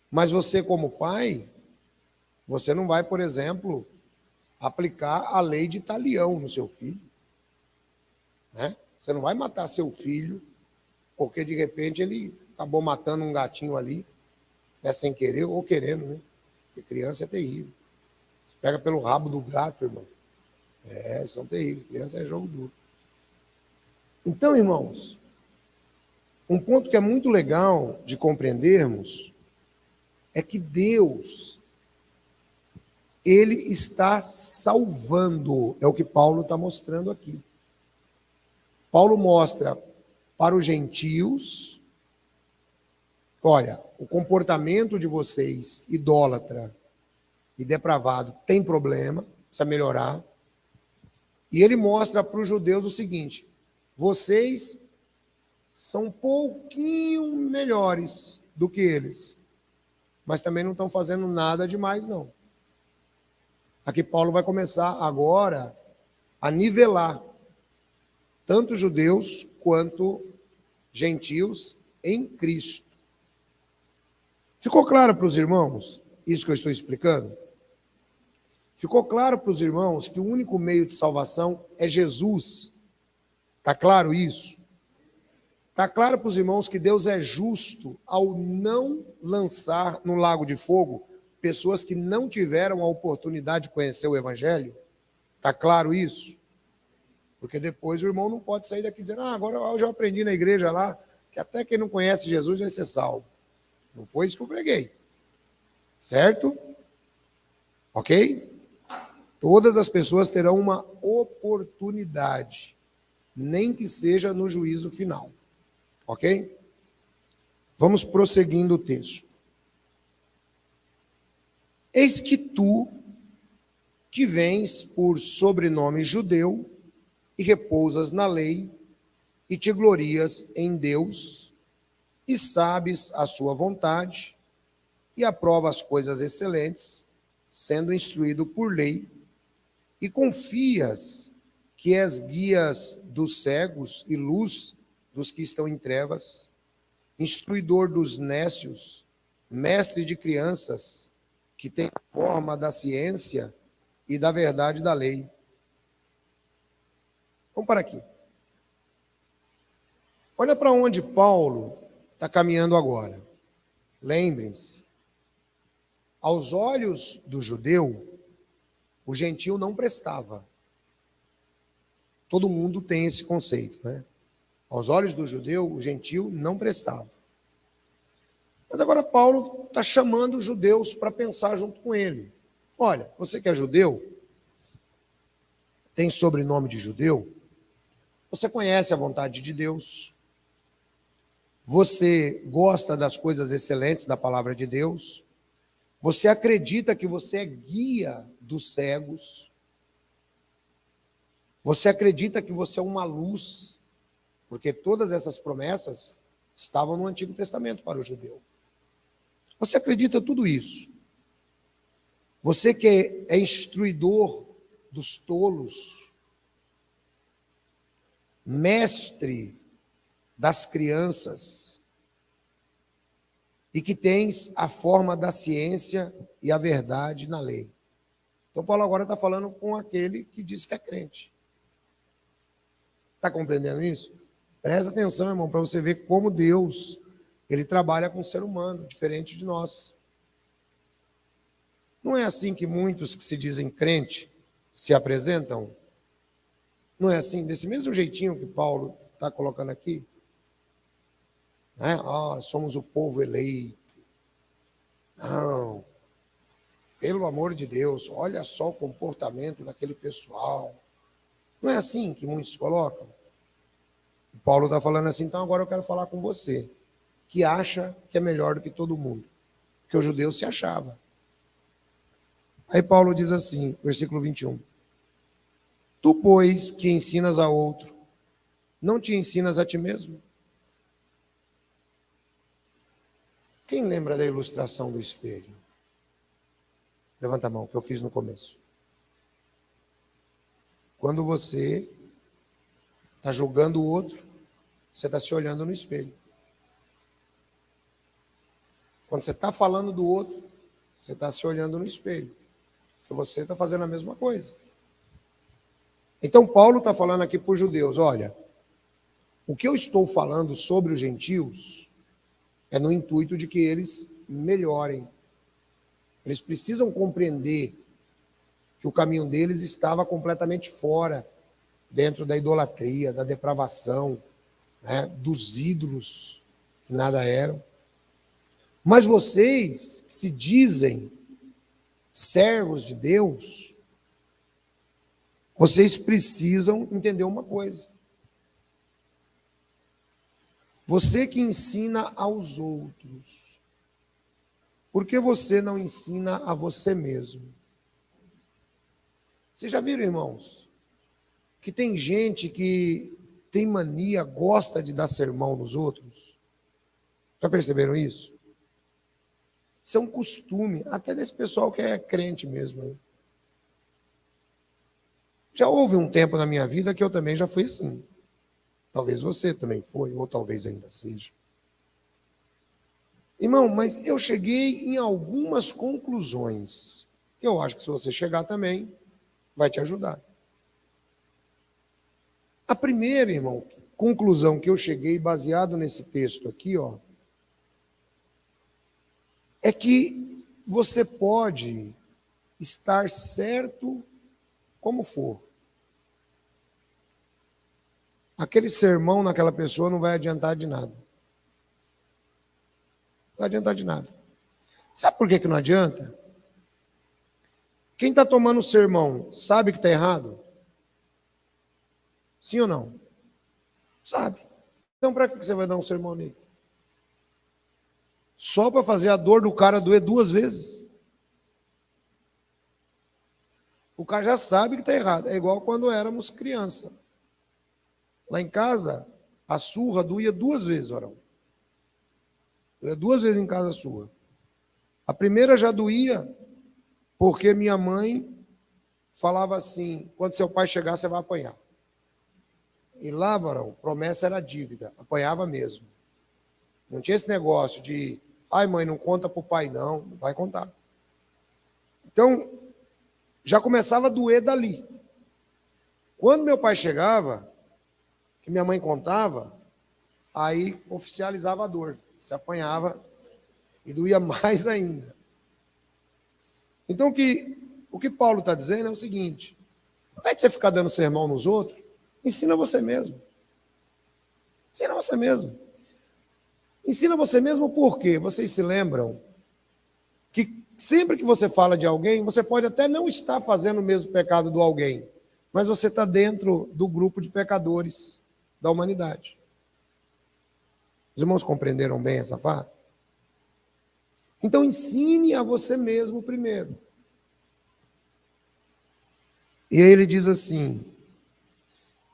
S1: Mas você, como pai, você não vai, por exemplo, aplicar a lei de talião no seu filho. Né? Você não vai matar seu filho porque, de repente, ele acabou matando um gatinho ali, sem querer ou querendo, né? Porque criança é terrível. Você pega pelo rabo do gato, irmão. São terríveis. Criança é jogo duro. Então, irmãos, um ponto que é muito legal de compreendermos é que Deus, Ele está salvando, é o que Paulo está mostrando aqui. Paulo mostra para os gentios, olha, o comportamento de vocês, idólatra e depravado, tem problema, precisa melhorar. E ele mostra para os judeus o seguinte, vocês são um pouquinho melhores do que eles, mas também não estão fazendo nada demais, não. Aqui Paulo vai começar agora a nivelar tanto judeus quanto gentios em Cristo. Ficou claro para os irmãos isso que eu estou explicando? Ficou claro para os irmãos que o único meio de salvação é Jesus? Está claro isso? Está claro para os irmãos que Deus é justo ao não lançar no lago de fogo pessoas que não tiveram a oportunidade de conhecer o Evangelho? Está claro isso? Porque depois o irmão não pode sair daqui dizendo, agora eu já aprendi na igreja lá, que até quem não conhece Jesus vai ser salvo. Não foi isso que eu preguei. Certo? Ok? Todas as pessoas terão uma oportunidade, nem que seja no juízo final. Ok? Vamos prosseguindo o texto. Eis que tu, que vens por sobrenome judeu, e repousas na lei, e te glorias em Deus, e sabes a sua vontade, e aprovas coisas excelentes, sendo instruído por lei, e confias que és guias dos cegos e luz dos que estão em trevas, instruidor dos nécios, mestre de crianças, que tem forma da ciência e da verdade da lei. Vamos para aqui. Olha para onde Paulo está caminhando agora. Lembrem-se, aos olhos do judeu, o gentio não prestava. Todo mundo tem esse conceito, né? Aos olhos do judeu, o gentio não prestava. Mas agora Paulo está chamando os judeus para pensar junto com ele. Olha, você que é judeu, tem sobrenome de judeu, você conhece a vontade de Deus, você gosta das coisas excelentes da palavra de Deus, você acredita que você é guia dos cegos, você acredita que você é uma luz, porque todas essas promessas estavam no Antigo Testamento para o judeu. Você acredita tudo isso. Você que é instruidor dos tolos, mestre das crianças, e que tens a forma da ciência e a verdade na lei. Então, Paulo agora está falando com aquele que diz que é crente. Está compreendendo isso? Presta atenção, irmão, para você ver como Deus, ele trabalha com o ser humano, diferente de nós. Não é assim que muitos que se dizem crente se apresentam? Não é assim, desse mesmo jeitinho que Paulo está colocando aqui? Né? Somos o povo eleito. Não. Pelo amor de Deus, olha só o comportamento daquele pessoal. Não é assim que muitos colocam? E Paulo está falando assim, então agora eu quero falar com você, que acha que é melhor do que todo mundo. Porque o judeu se achava. Aí Paulo diz assim, versículo 21. Tu, pois, que ensinas a outro, não te ensinas a ti mesmo? Quem lembra da ilustração do espelho? Levanta a mão, que eu fiz no começo. Quando você está julgando o outro, você está se olhando no espelho. Quando você está falando do outro, você está se olhando no espelho. Porque você está fazendo a mesma coisa. Então, Paulo está falando aqui para os judeus, olha, o que eu estou falando sobre os gentios é no intuito de que eles melhorem. Eles precisam compreender que o caminho deles estava completamente fora, dentro da idolatria, da depravação, né, dos ídolos, que nada eram. Mas vocês, que se dizem servos de Deus, vocês precisam entender uma coisa. Você que ensina aos outros, por que você não ensina a você mesmo? Vocês já viram, irmãos, que tem gente que tem mania, gosta de dar sermão nos outros? Já perceberam isso? Isso é um costume, até desse pessoal que é crente mesmo. Já houve um tempo na minha vida que eu também já fui assim. Talvez você também foi, ou talvez ainda seja. Irmão, mas eu cheguei em algumas conclusões. Eu acho que se você chegar também, vai te ajudar. A primeira, irmão, conclusão que eu cheguei, baseado nesse texto aqui, é que você pode estar certo como for. Aquele sermão naquela pessoa não vai adiantar de nada. Não vai adiantar de nada. Sabe por que não adianta? Quem está tomando o sermão sabe que está errado? Sim ou não? Sabe. Então para que você vai dar um sermão nele? Só para fazer a dor do cara doer 2 vezes? O cara já sabe que está errado. É igual quando éramos criança. Lá em casa, a surra doía 2 vezes, Orão. Doía 2 vezes em casa a surra. A primeira já doía porque minha mãe falava assim, quando seu pai chegar, você vai apanhar. E lá, Varão, promessa era dívida, apanhava mesmo. Não tinha esse negócio de, ai mãe, não conta para o pai não vai contar. Então, já começava a doer dali. Quando meu pai chegava, que minha mãe contava, aí oficializava a dor, se apanhava e doía mais ainda. Então, o que Paulo está dizendo é o seguinte, ao invés de você ficar dando sermão nos outros, ensina você mesmo. Ensina você mesmo. Ensina você mesmo por quê? Vocês se lembram que sempre que você fala de alguém, você pode até não estar fazendo o mesmo pecado do alguém, mas você está dentro do grupo de pecadores da humanidade. Os irmãos compreenderam bem essa fala? Então ensine a você mesmo primeiro. E aí ele diz assim: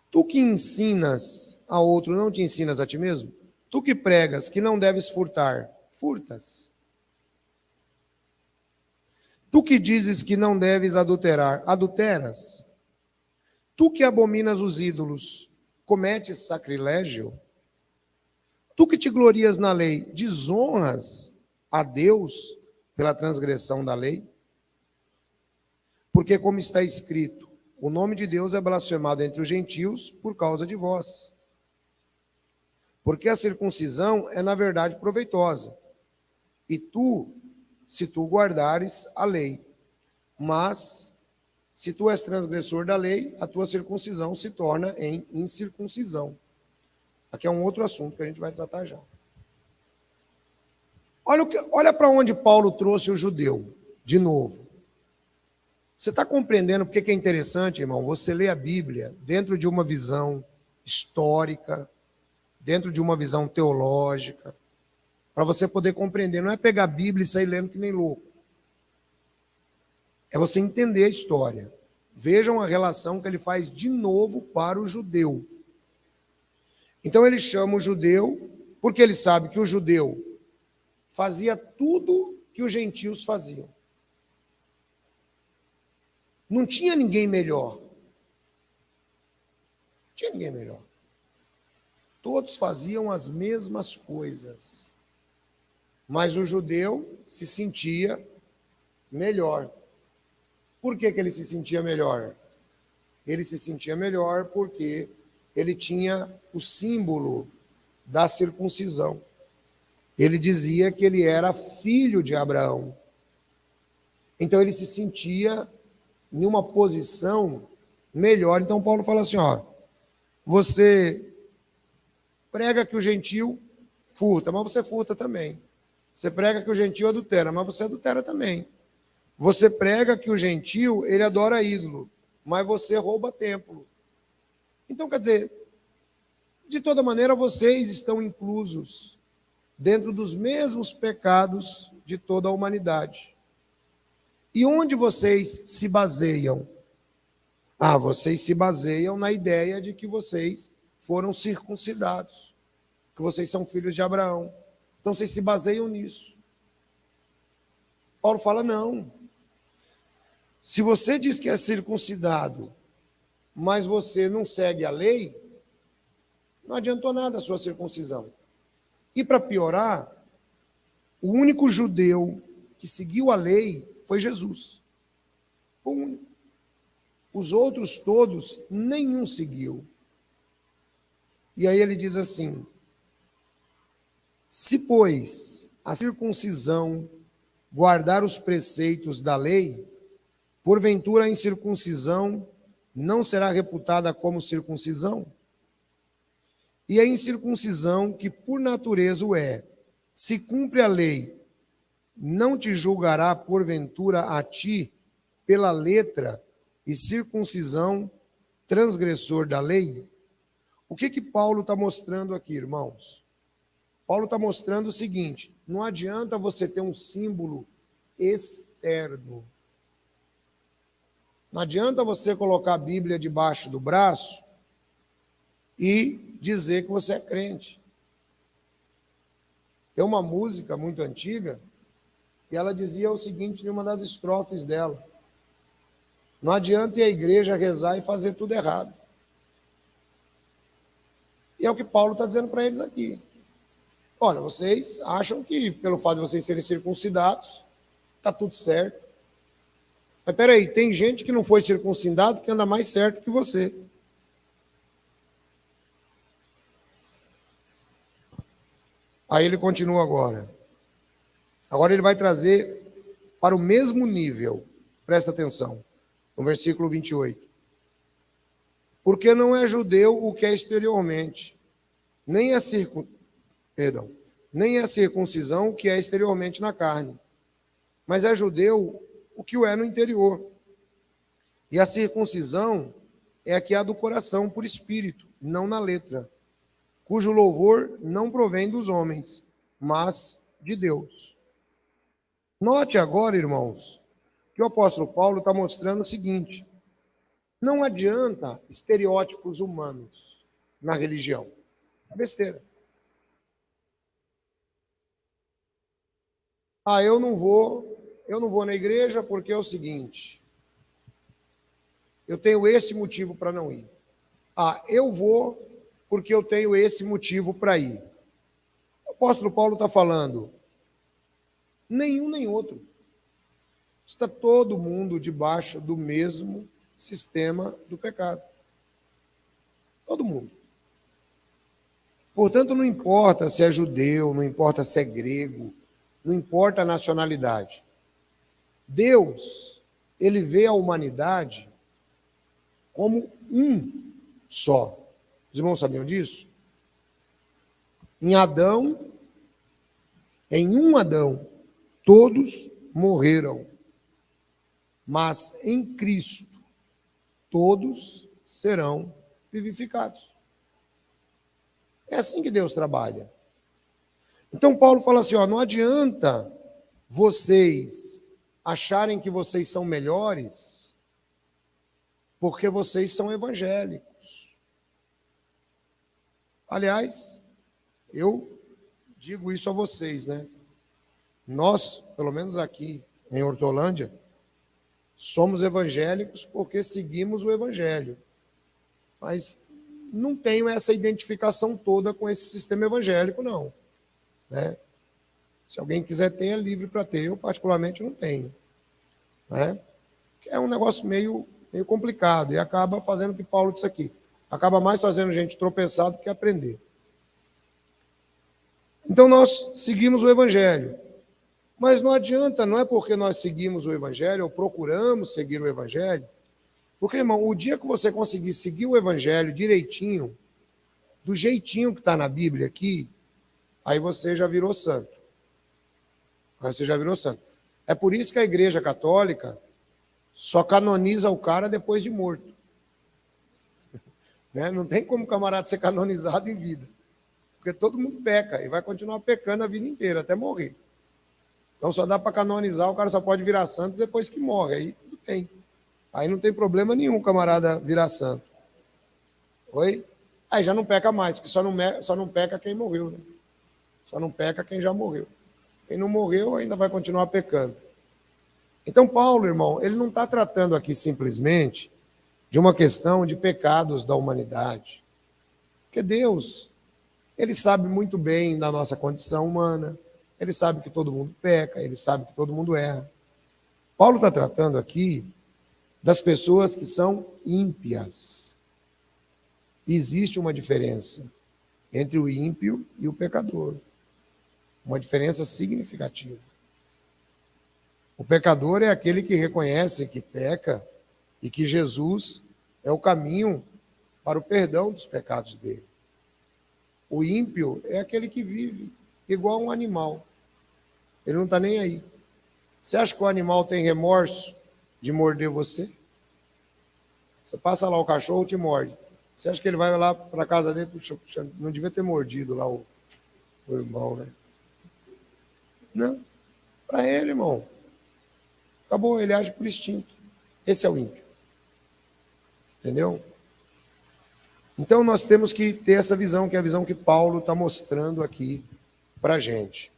S1: tu que ensinas a outro, não te ensinas a ti mesmo? Tu que pregas que não deves furtar, furtas. Tu que dizes que não deves adulterar, adulteras. Tu que abominas os ídolos, cometes sacrilégio. Tu que te glorias na lei, desonras a Deus pela transgressão da lei? Porque, como está escrito, o nome de Deus é blasfemado entre os gentios por causa de vós. Porque a circuncisão é, na verdade, proveitosa. E tu, se tu guardares a lei. Mas, se tu és transgressor da lei, a tua circuncisão se torna em incircuncisão. Aqui é um outro assunto que a gente vai tratar já. Olha para onde Paulo trouxe o judeu, de novo. Você está compreendendo porque que é interessante, irmão, você ler a Bíblia dentro de uma visão histórica, dentro de uma visão teológica, para você poder compreender. Não é pegar a Bíblia e sair lendo que nem louco. É você entender a história. Vejam a relação que ele faz de novo para o judeu. Então ele chama o judeu, porque ele sabe que o judeu fazia tudo que os gentios faziam. Não tinha ninguém melhor. Não tinha ninguém melhor. Todos faziam as mesmas coisas. Mas o judeu se sentia melhor. Por que ele se sentia melhor? Ele se sentia melhor porque ele tinha o símbolo da circuncisão. Ele dizia que ele era filho de Abraão. Então ele se sentia em uma posição melhor. Então Paulo fala assim, ó, você prega que o gentio furta, mas você furta também. Você prega que o gentio adultera, mas você adultera também. Você prega que o gentio, ele adora ídolo, mas você rouba templo. Então, quer dizer, de toda maneira, vocês estão inclusos dentro dos mesmos pecados de toda a humanidade. E onde vocês se baseiam? Vocês se baseiam na ideia de que vocês foram circuncidados, que vocês são filhos de Abraão. Então, vocês se baseiam nisso. Paulo fala, não. Se você diz que é circuncidado, mas você não segue a lei, não adiantou nada a sua circuncisão. E para piorar, o único judeu que seguiu a lei foi Jesus. O único. Os outros todos, nenhum seguiu. E aí ele diz assim, se, pois, a circuncisão guardar os preceitos da lei, porventura a incircuncisão não será reputada como circuncisão? E a incircuncisão, que por natureza o é, se cumpre a lei, não te julgará porventura a ti pela letra e circuncisão transgressor da lei? O que Paulo está mostrando aqui, irmãos? Paulo está mostrando o seguinte, não adianta você ter um símbolo externo. Não adianta você colocar a Bíblia debaixo do braço e dizer que você é crente. Tem uma música muito antiga e ela dizia o seguinte em uma das estrofes dela: não adianta ir à igreja rezar e fazer tudo errado. E é o que Paulo está dizendo para eles aqui. Olha, vocês acham que pelo fato de vocês serem circuncidados, está tudo certo. Mas peraí, tem gente que não foi circuncidado que anda mais certo que você. Aí ele continua agora. Agora ele vai trazer para o mesmo nível. Presta atenção. No versículo 28. Porque não é judeu o que é exteriormente, nem é circuncisão o que é exteriormente na carne, mas é judeu o que o é no interior. E a circuncisão é a que há do coração por espírito, não na letra, cujo louvor não provém dos homens, mas de Deus. Note agora, irmãos, que o apóstolo Paulo está mostrando o seguinte: não adianta estereótipos humanos na religião. É besteira. Eu não vou na igreja porque é o seguinte, eu tenho esse motivo para não ir. Eu vou porque eu tenho esse motivo para ir. O apóstolo Paulo está falando, nenhum nem outro. Está todo mundo debaixo do mesmo sistema do pecado. Todo mundo. Portanto, não importa se é judeu, não importa se é grego, não importa a nacionalidade. Deus, ele vê a humanidade como um só. Os irmãos sabiam disso? Em um Adão, todos morreram. Mas em Cristo, todos serão vivificados. É assim que Deus trabalha. Então Paulo fala assim, não adianta vocês acharem que vocês são melhores porque vocês são evangélicos. Aliás, eu digo isso a vocês, né? Nós, pelo menos aqui em Hortolândia, somos evangélicos porque seguimos o evangelho. Mas não tenho essa identificação toda com esse sistema evangélico, não. Né? Se alguém quiser ter, é livre para ter. Eu, particularmente, não tenho. Né? É um negócio meio complicado e acaba fazendo o que Paulo disse aqui. Acaba mais fazendo gente tropeçar do que aprender. Então, nós seguimos o evangelho. Mas não adianta, não é porque nós seguimos o evangelho ou procuramos seguir o evangelho, porque, irmão, o dia que você conseguir seguir o evangelho direitinho, do jeitinho que está na Bíblia aqui, aí você já virou santo. É por isso que a Igreja Católica só canoniza o cara depois de morto. Né? Não tem como o camarada ser canonizado em vida. Porque todo mundo peca e vai continuar pecando a vida inteira, até morrer. Então só dá para canonizar, o cara só pode virar santo depois que morre. Aí tudo bem. Aí não tem problema nenhum o camarada virar santo. Oi? Aí já não peca mais, porque só não peca quem morreu. Né? Só não peca quem já morreu. Quem não morreu ainda vai continuar pecando. Então Paulo, irmão, ele não está tratando aqui simplesmente de uma questão de pecados da humanidade. Porque Deus, ele sabe muito bem da nossa condição humana, ele sabe que todo mundo peca, ele sabe que todo mundo erra. Paulo está tratando aqui das pessoas que são ímpias. Existe uma diferença entre o ímpio e o pecador. Uma diferença significativa. O pecador é aquele que reconhece que peca e que Jesus é o caminho para o perdão dos pecados dele. O ímpio é aquele que vive igual um animal. Ele não está nem aí. Você acha que o animal tem remorso de morder você? Você passa lá, o cachorro te morde. Você acha que ele vai lá para a casa dele? Puxa, não devia ter mordido lá o irmão, né? Não. Para ele, irmão. Acabou, ele age por instinto. Esse é o ímpio. Entendeu? Então nós temos que ter essa visão, que é a visão que Paulo está mostrando aqui para a gente.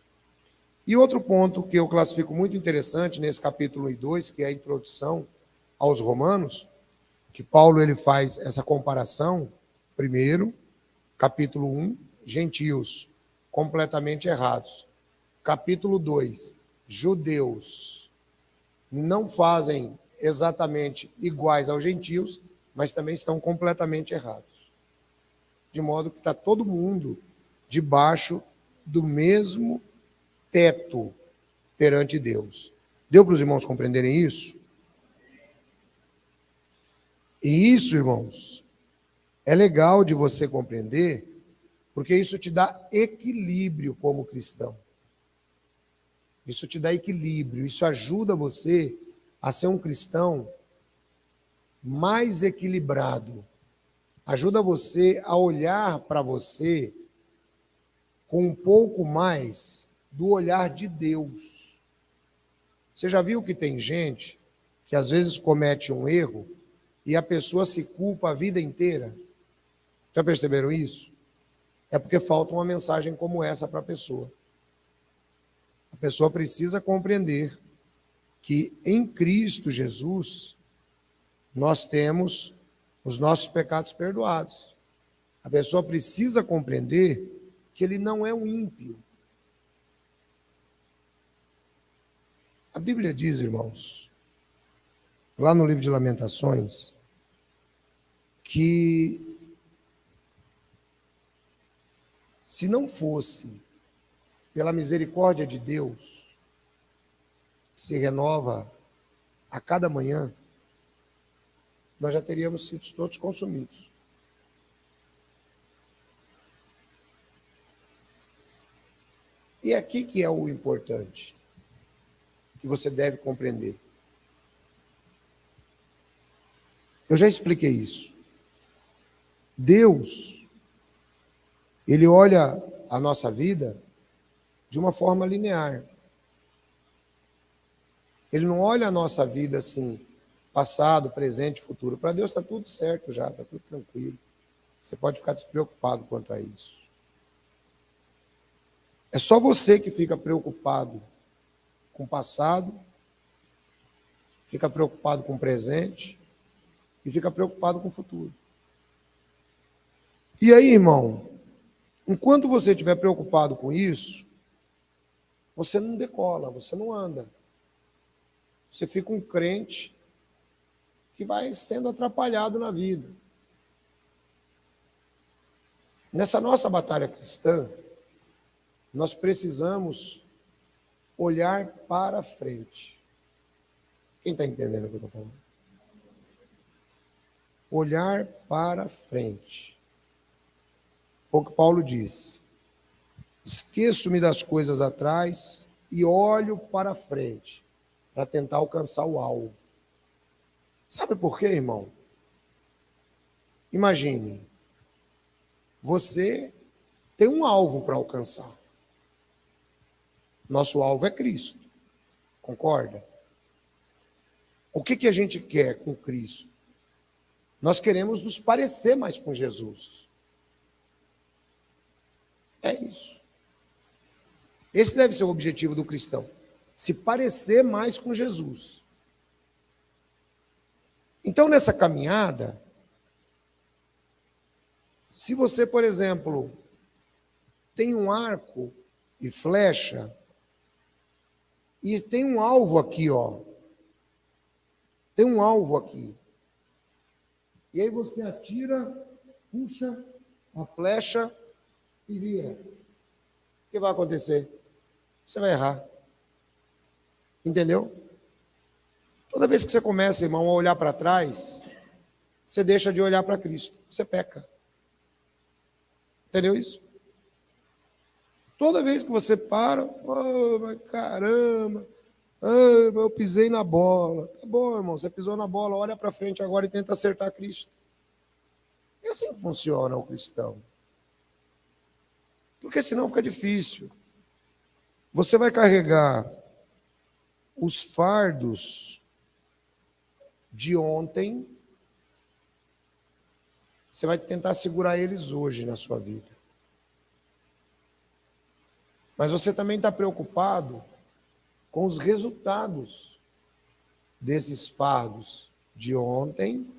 S1: E outro ponto que eu classifico muito interessante nesse capítulo 1 e 2, que é a introdução aos Romanos, que Paulo ele faz essa comparação, primeiro, capítulo 1, gentios, completamente errados. Capítulo 2, judeus, não fazem exatamente iguais aos gentios, mas também estão completamente errados. De modo que está todo mundo debaixo do mesmo teto perante Deus. Deu para os irmãos compreenderem isso? E isso, irmãos, é legal de você compreender, porque isso te dá equilíbrio como cristão. Isso te dá equilíbrio, isso ajuda você a ser um cristão mais equilibrado. Ajuda você a olhar para você com um pouco mais do olhar de Deus. Você já viu que tem gente que às vezes comete um erro e a pessoa se culpa a vida inteira? Já perceberam isso? É porque falta uma mensagem como essa para a pessoa. A pessoa precisa compreender que em Cristo Jesus nós temos os nossos pecados perdoados. A pessoa precisa compreender que ele não é um ímpio. A Bíblia diz, irmãos, lá no livro de Lamentações, que se não fosse pela misericórdia de Deus, que se renova a cada manhã, nós já teríamos sido todos consumidos. E aqui que é o importante, que você deve compreender. Eu já expliquei isso. Deus, Ele olha a nossa vida de uma forma linear. Ele não olha a nossa vida assim, passado, presente, futuro. Para Deus está tudo certo já, está tudo tranquilo. Você pode ficar despreocupado quanto a isso. É só você que fica preocupado com o passado, fica preocupado com o presente e fica preocupado com o futuro. E aí, irmão, enquanto você estiver preocupado com isso, você não decola, você não anda. Você fica um crente que vai sendo atrapalhado na vida. Nessa nossa batalha cristã, nós precisamos olhar para frente. Quem está entendendo o que eu estou falando? Olhar para frente. Foi o que Paulo disse. Esqueço-me das coisas atrás e olho para frente, para tentar alcançar o alvo. Sabe por quê, irmão? Imagine, você tem um alvo para alcançar. Nosso alvo é Cristo. Concorda? O que a gente quer com Cristo? Nós queremos nos parecer mais com Jesus. É isso. Esse deve ser o objetivo do cristão. Se parecer mais com Jesus. Então, nessa caminhada, se você, por exemplo, tem um arco e flecha, e tem um alvo aqui, ó. Tem um alvo aqui. E aí você atira, puxa a flecha e vira. O que vai acontecer? Você vai errar. Entendeu? Toda vez que você começa, irmão, a olhar para trás, você deixa de olhar para Cristo. Você peca. Entendeu isso? Toda vez que você para, oh, mas caramba, eu pisei na bola. Tá bom, irmão, você pisou na bola, olha para frente agora e tenta acertar Cristo. É assim que funciona o cristão. Porque senão fica difícil. Você vai carregar os fardos de ontem, você vai tentar segurar eles hoje na sua vida. Mas você também está preocupado com os resultados desses fardos de ontem,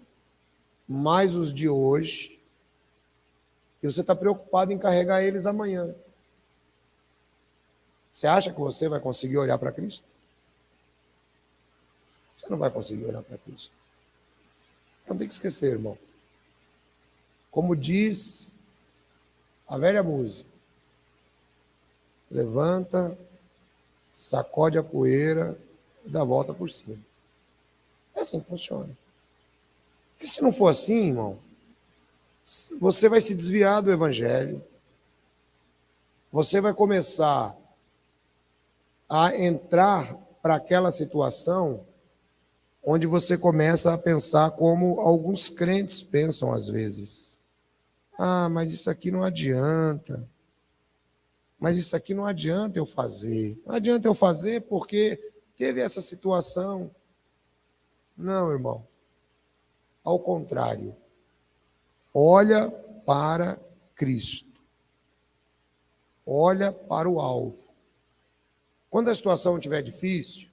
S1: mais os de hoje, e você está preocupado em carregar eles amanhã. Você acha que você vai conseguir olhar para Cristo? Você não vai conseguir olhar para Cristo. Não tem que esquecer, irmão. Como diz a velha música, levanta, sacode a poeira e dá a volta por cima. É assim que funciona. Porque se não for assim, irmão, você vai se desviar do Evangelho, você vai começar a entrar para aquela situação onde você começa a pensar como alguns crentes pensam às vezes. Ah, mas isso aqui não adianta. Mas isso aqui não adianta eu fazer. Não adianta eu fazer porque teve essa situação. Não, irmão. Ao contrário. Olha para Cristo. Olha para o alvo. Quando a situação estiver difícil,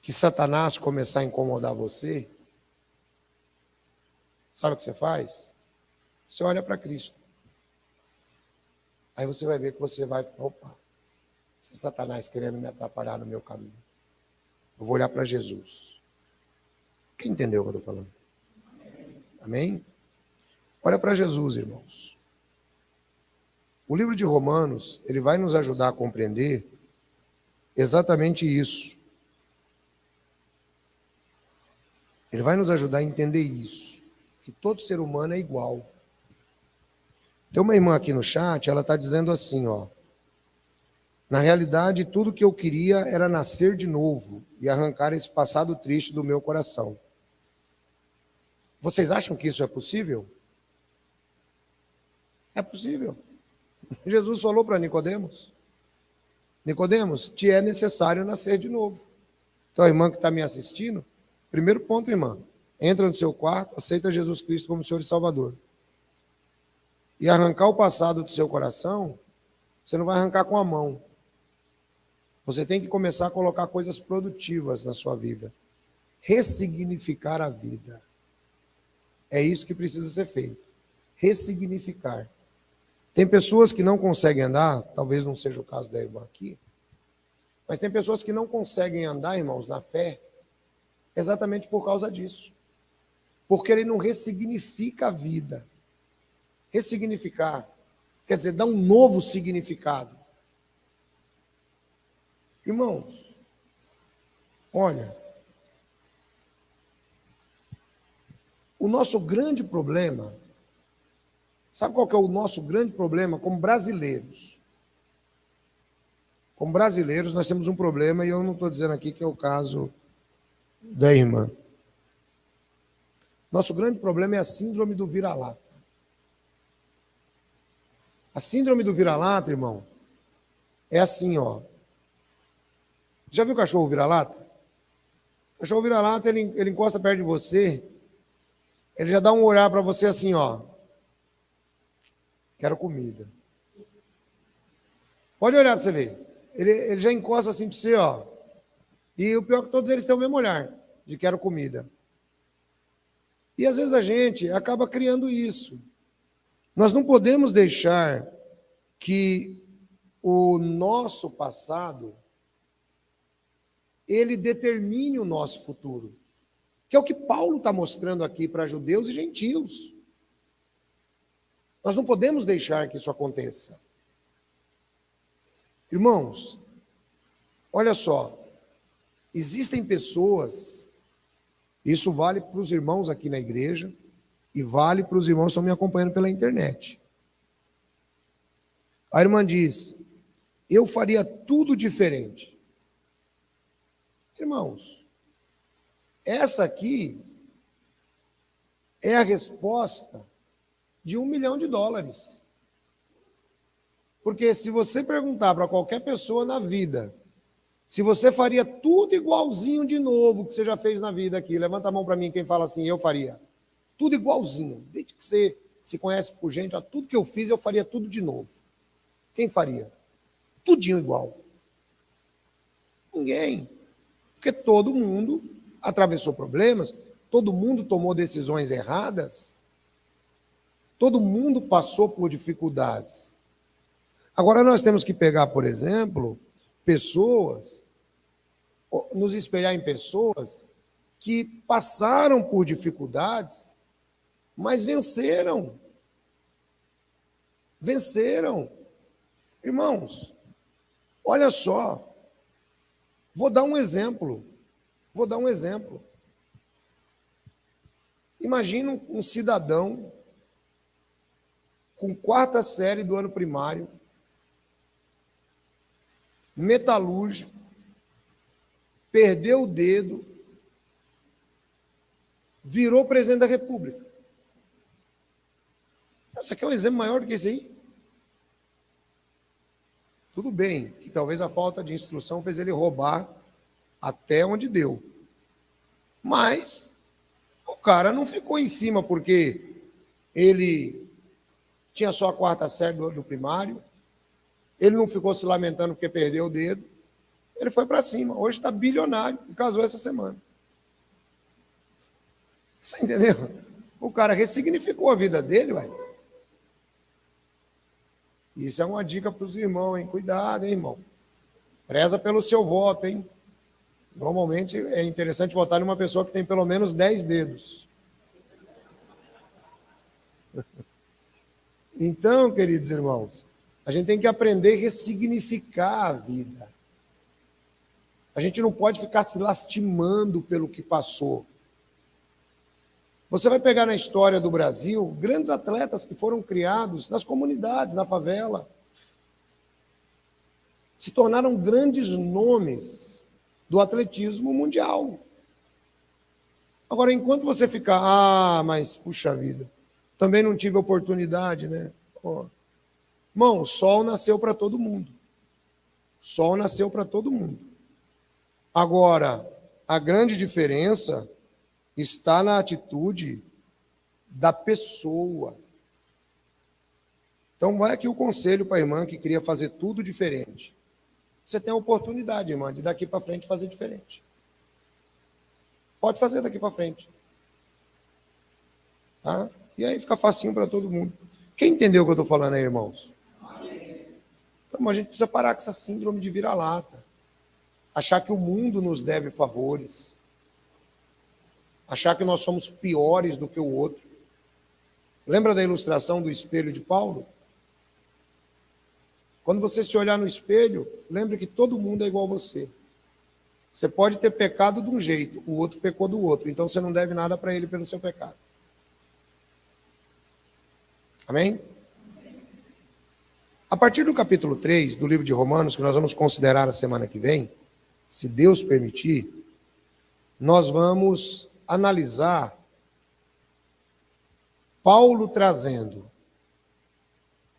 S1: que Satanás começar a incomodar você, sabe o que você faz? Você olha para Cristo. Aí você vai ver que você vai ficar, opa, se é Satanás querendo me atrapalhar no meu caminho, eu vou olhar para Jesus. Quem entendeu o que eu estou falando? Amém? Olha para Jesus, irmãos. O livro de Romanos, ele vai nos ajudar a compreender exatamente isso. Ele vai nos ajudar a entender isso, que todo ser humano é igual. Tem uma irmã aqui no chat, ela está dizendo assim, ó. Na realidade, tudo que eu queria era nascer de novo e arrancar esse passado triste do meu coração. Vocês acham que isso é possível? É possível. Jesus falou para Nicodemos. Nicodemos, te é necessário nascer de novo. Então, a irmã que está me assistindo, primeiro ponto, irmã, entra no seu quarto, aceita Jesus Cristo como Senhor e Salvador. E arrancar o passado do seu coração, você não vai arrancar com a mão. Você tem que começar a colocar coisas produtivas na sua vida. Ressignificar a vida. É isso que precisa ser feito. Ressignificar. Tem pessoas que não conseguem andar, talvez não seja o caso da irmã aqui, mas tem pessoas que não conseguem andar, irmãos, na fé, exatamente por causa disso. Porque ele não ressignifica a vida. Ressignificar quer dizer, dar um novo significado. Irmãos, olha, o nosso grande problema, sabe qual que é o nosso grande problema como brasileiros? Como brasileiros, nós temos um problema, e eu não estou dizendo aqui que é o caso da irmã. Nosso grande problema é a síndrome do vira-lata. A síndrome do vira-lata, irmão, é assim, ó. Já viu o cachorro vira-lata? O cachorro vira-lata, ele encosta perto de você, ele já dá um olhar para você assim, ó. Quero comida. Pode olhar para você ver. Ele já encosta assim para você, ó. E o pior é que todos eles têm o mesmo olhar, de quero comida. E às vezes a gente acaba criando isso. Nós não podemos deixar que o nosso passado ele determine o nosso futuro. Que é o que Paulo está mostrando aqui para judeus e gentios. Nós não podemos deixar que isso aconteça. Irmãos, olha só, existem pessoas, isso vale para os irmãos aqui na igreja e vale para os irmãos que estão me acompanhando pela internet. A irmã diz, eu faria tudo diferente. Irmãos, essa aqui é a resposta de $1 milhão. Porque se você perguntar para qualquer pessoa na vida, se você faria tudo igualzinho de novo que você já fez na vida aqui, levanta a mão para mim quem fala assim, eu faria. Tudo igualzinho. Desde que você se conhece por gente, ó, tudo que eu fiz eu faria tudo de novo. Quem faria? Tudinho igual. Ninguém. Porque todo mundo atravessou problemas, todo mundo tomou decisões erradas, todo mundo passou por dificuldades. Agora nós temos que pegar, por exemplo, pessoas, nos espelhar em pessoas que passaram por dificuldades, mas venceram. Venceram. Irmãos, olha só, vou dar um exemplo. Imagina um cidadão com 4ª série do ano primário, metalúrgico, perdeu o dedo, virou presidente da República. Você quer um exemplo maior do que esse aí? Tudo bem, que talvez a falta de instrução fez ele roubar até onde deu. Mas o cara não ficou em cima porque ele tinha só a quarta série do primário, ele não ficou se lamentando porque perdeu o dedo, ele foi para cima. Hoje está bilionário e casou essa semana. Você entendeu? O cara ressignificou a vida dele, ué. Isso é uma dica para os irmãos, hein? Cuidado, hein, irmão? Preza pelo seu voto, hein? Normalmente é interessante votar em uma pessoa que tem pelo menos 10 dedos. Então, queridos irmãos, a gente tem que aprender a ressignificar a vida. A gente não pode ficar se lastimando pelo que passou. Você vai pegar na história do Brasil grandes atletas que foram criados nas comunidades, na favela. Se tornaram grandes nomes do atletismo mundial. Agora, enquanto você ficar, mas puxa vida, também não tive oportunidade, né? Pô. Irmão, o sol nasceu para todo mundo. O sol nasceu para todo mundo. Agora, a grande diferença está na atitude da pessoa. Então, vai aqui o conselho para a irmã que queria fazer tudo diferente. Você tem a oportunidade, irmã, de daqui para frente fazer diferente. Pode fazer daqui para frente. Tá? E aí fica facinho para todo mundo. Quem entendeu o que eu estou falando aí, irmãos? Então, a gente precisa parar com essa síndrome de vira-lata. Achar que o mundo nos deve favores. Achar que nós somos piores do que o outro. Lembra da ilustração do espelho de Paulo? Quando você se olhar no espelho, lembre que todo mundo é igual a você. Você pode ter pecado de um jeito, o outro pecou do outro. Então você não deve nada para ele pelo seu pecado. Amém? A partir do capítulo 3 do livro de Romanos, que nós vamos considerar a semana que vem, se Deus permitir, nós vamos analisar Paulo trazendo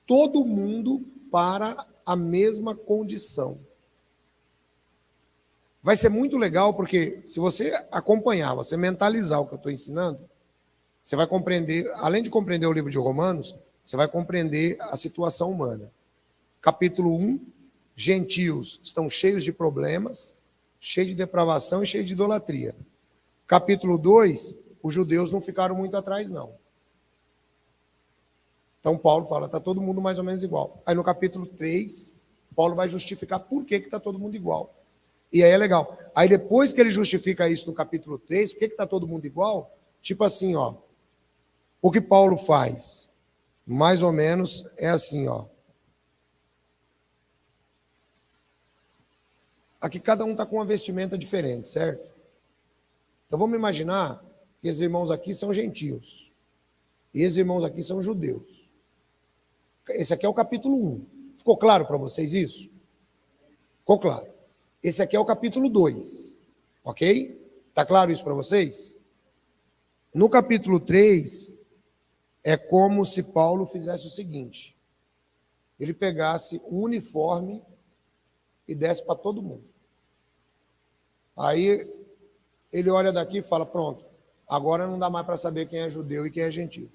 S1: todo mundo para a mesma condição. Vai ser muito legal porque se você acompanhar, você mentalizar o que eu estou ensinando, você vai compreender, além de compreender o livro de Romanos, você vai compreender a situação humana. Capítulo 1, gentios estão cheios de problemas, cheios de depravação e cheios de idolatria. Capítulo 2, os judeus não ficaram muito atrás, não. Então, Paulo fala, está todo mundo mais ou menos igual. Aí, no capítulo 3, Paulo vai justificar por que está todo mundo igual. E aí é legal. Aí, depois que ele justifica isso no capítulo 3, por que está todo mundo igual? Tipo assim, ó. O que Paulo faz? Mais ou menos é assim, ó. Aqui cada um está com uma vestimenta diferente, certo? Então vamos imaginar que esses irmãos aqui são gentios. E esses irmãos aqui são judeus. Esse aqui é o capítulo 1. Ficou claro para vocês isso? Ficou claro. Esse aqui é o capítulo 2. Ok? Está claro isso para vocês? No capítulo 3, é como se Paulo fizesse o seguinte. Ele pegasse um uniforme e desse para todo mundo. Aí ele olha daqui e fala, pronto, agora não dá mais para saber quem é judeu e quem é gentio.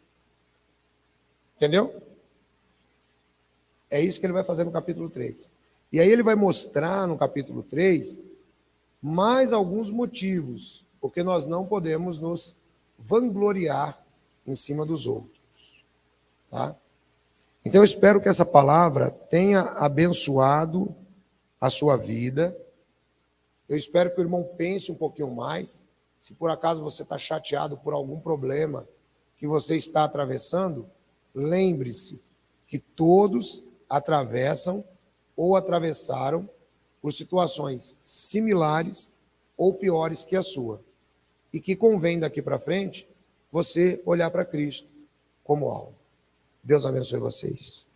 S1: Entendeu? É isso que ele vai fazer no capítulo 3. E aí ele vai mostrar no capítulo 3 mais alguns motivos, porque nós não podemos nos vangloriar em cima dos outros. Tá? Então eu espero que essa palavra tenha abençoado a sua vida. Eu espero que o irmão pense um pouquinho mais. Se por acaso você está chateado por algum problema que você está atravessando, lembre-se que todos atravessam ou atravessaram por situações similares ou piores que a sua. E que convém daqui para frente você olhar para Cristo como alvo. Deus abençoe vocês.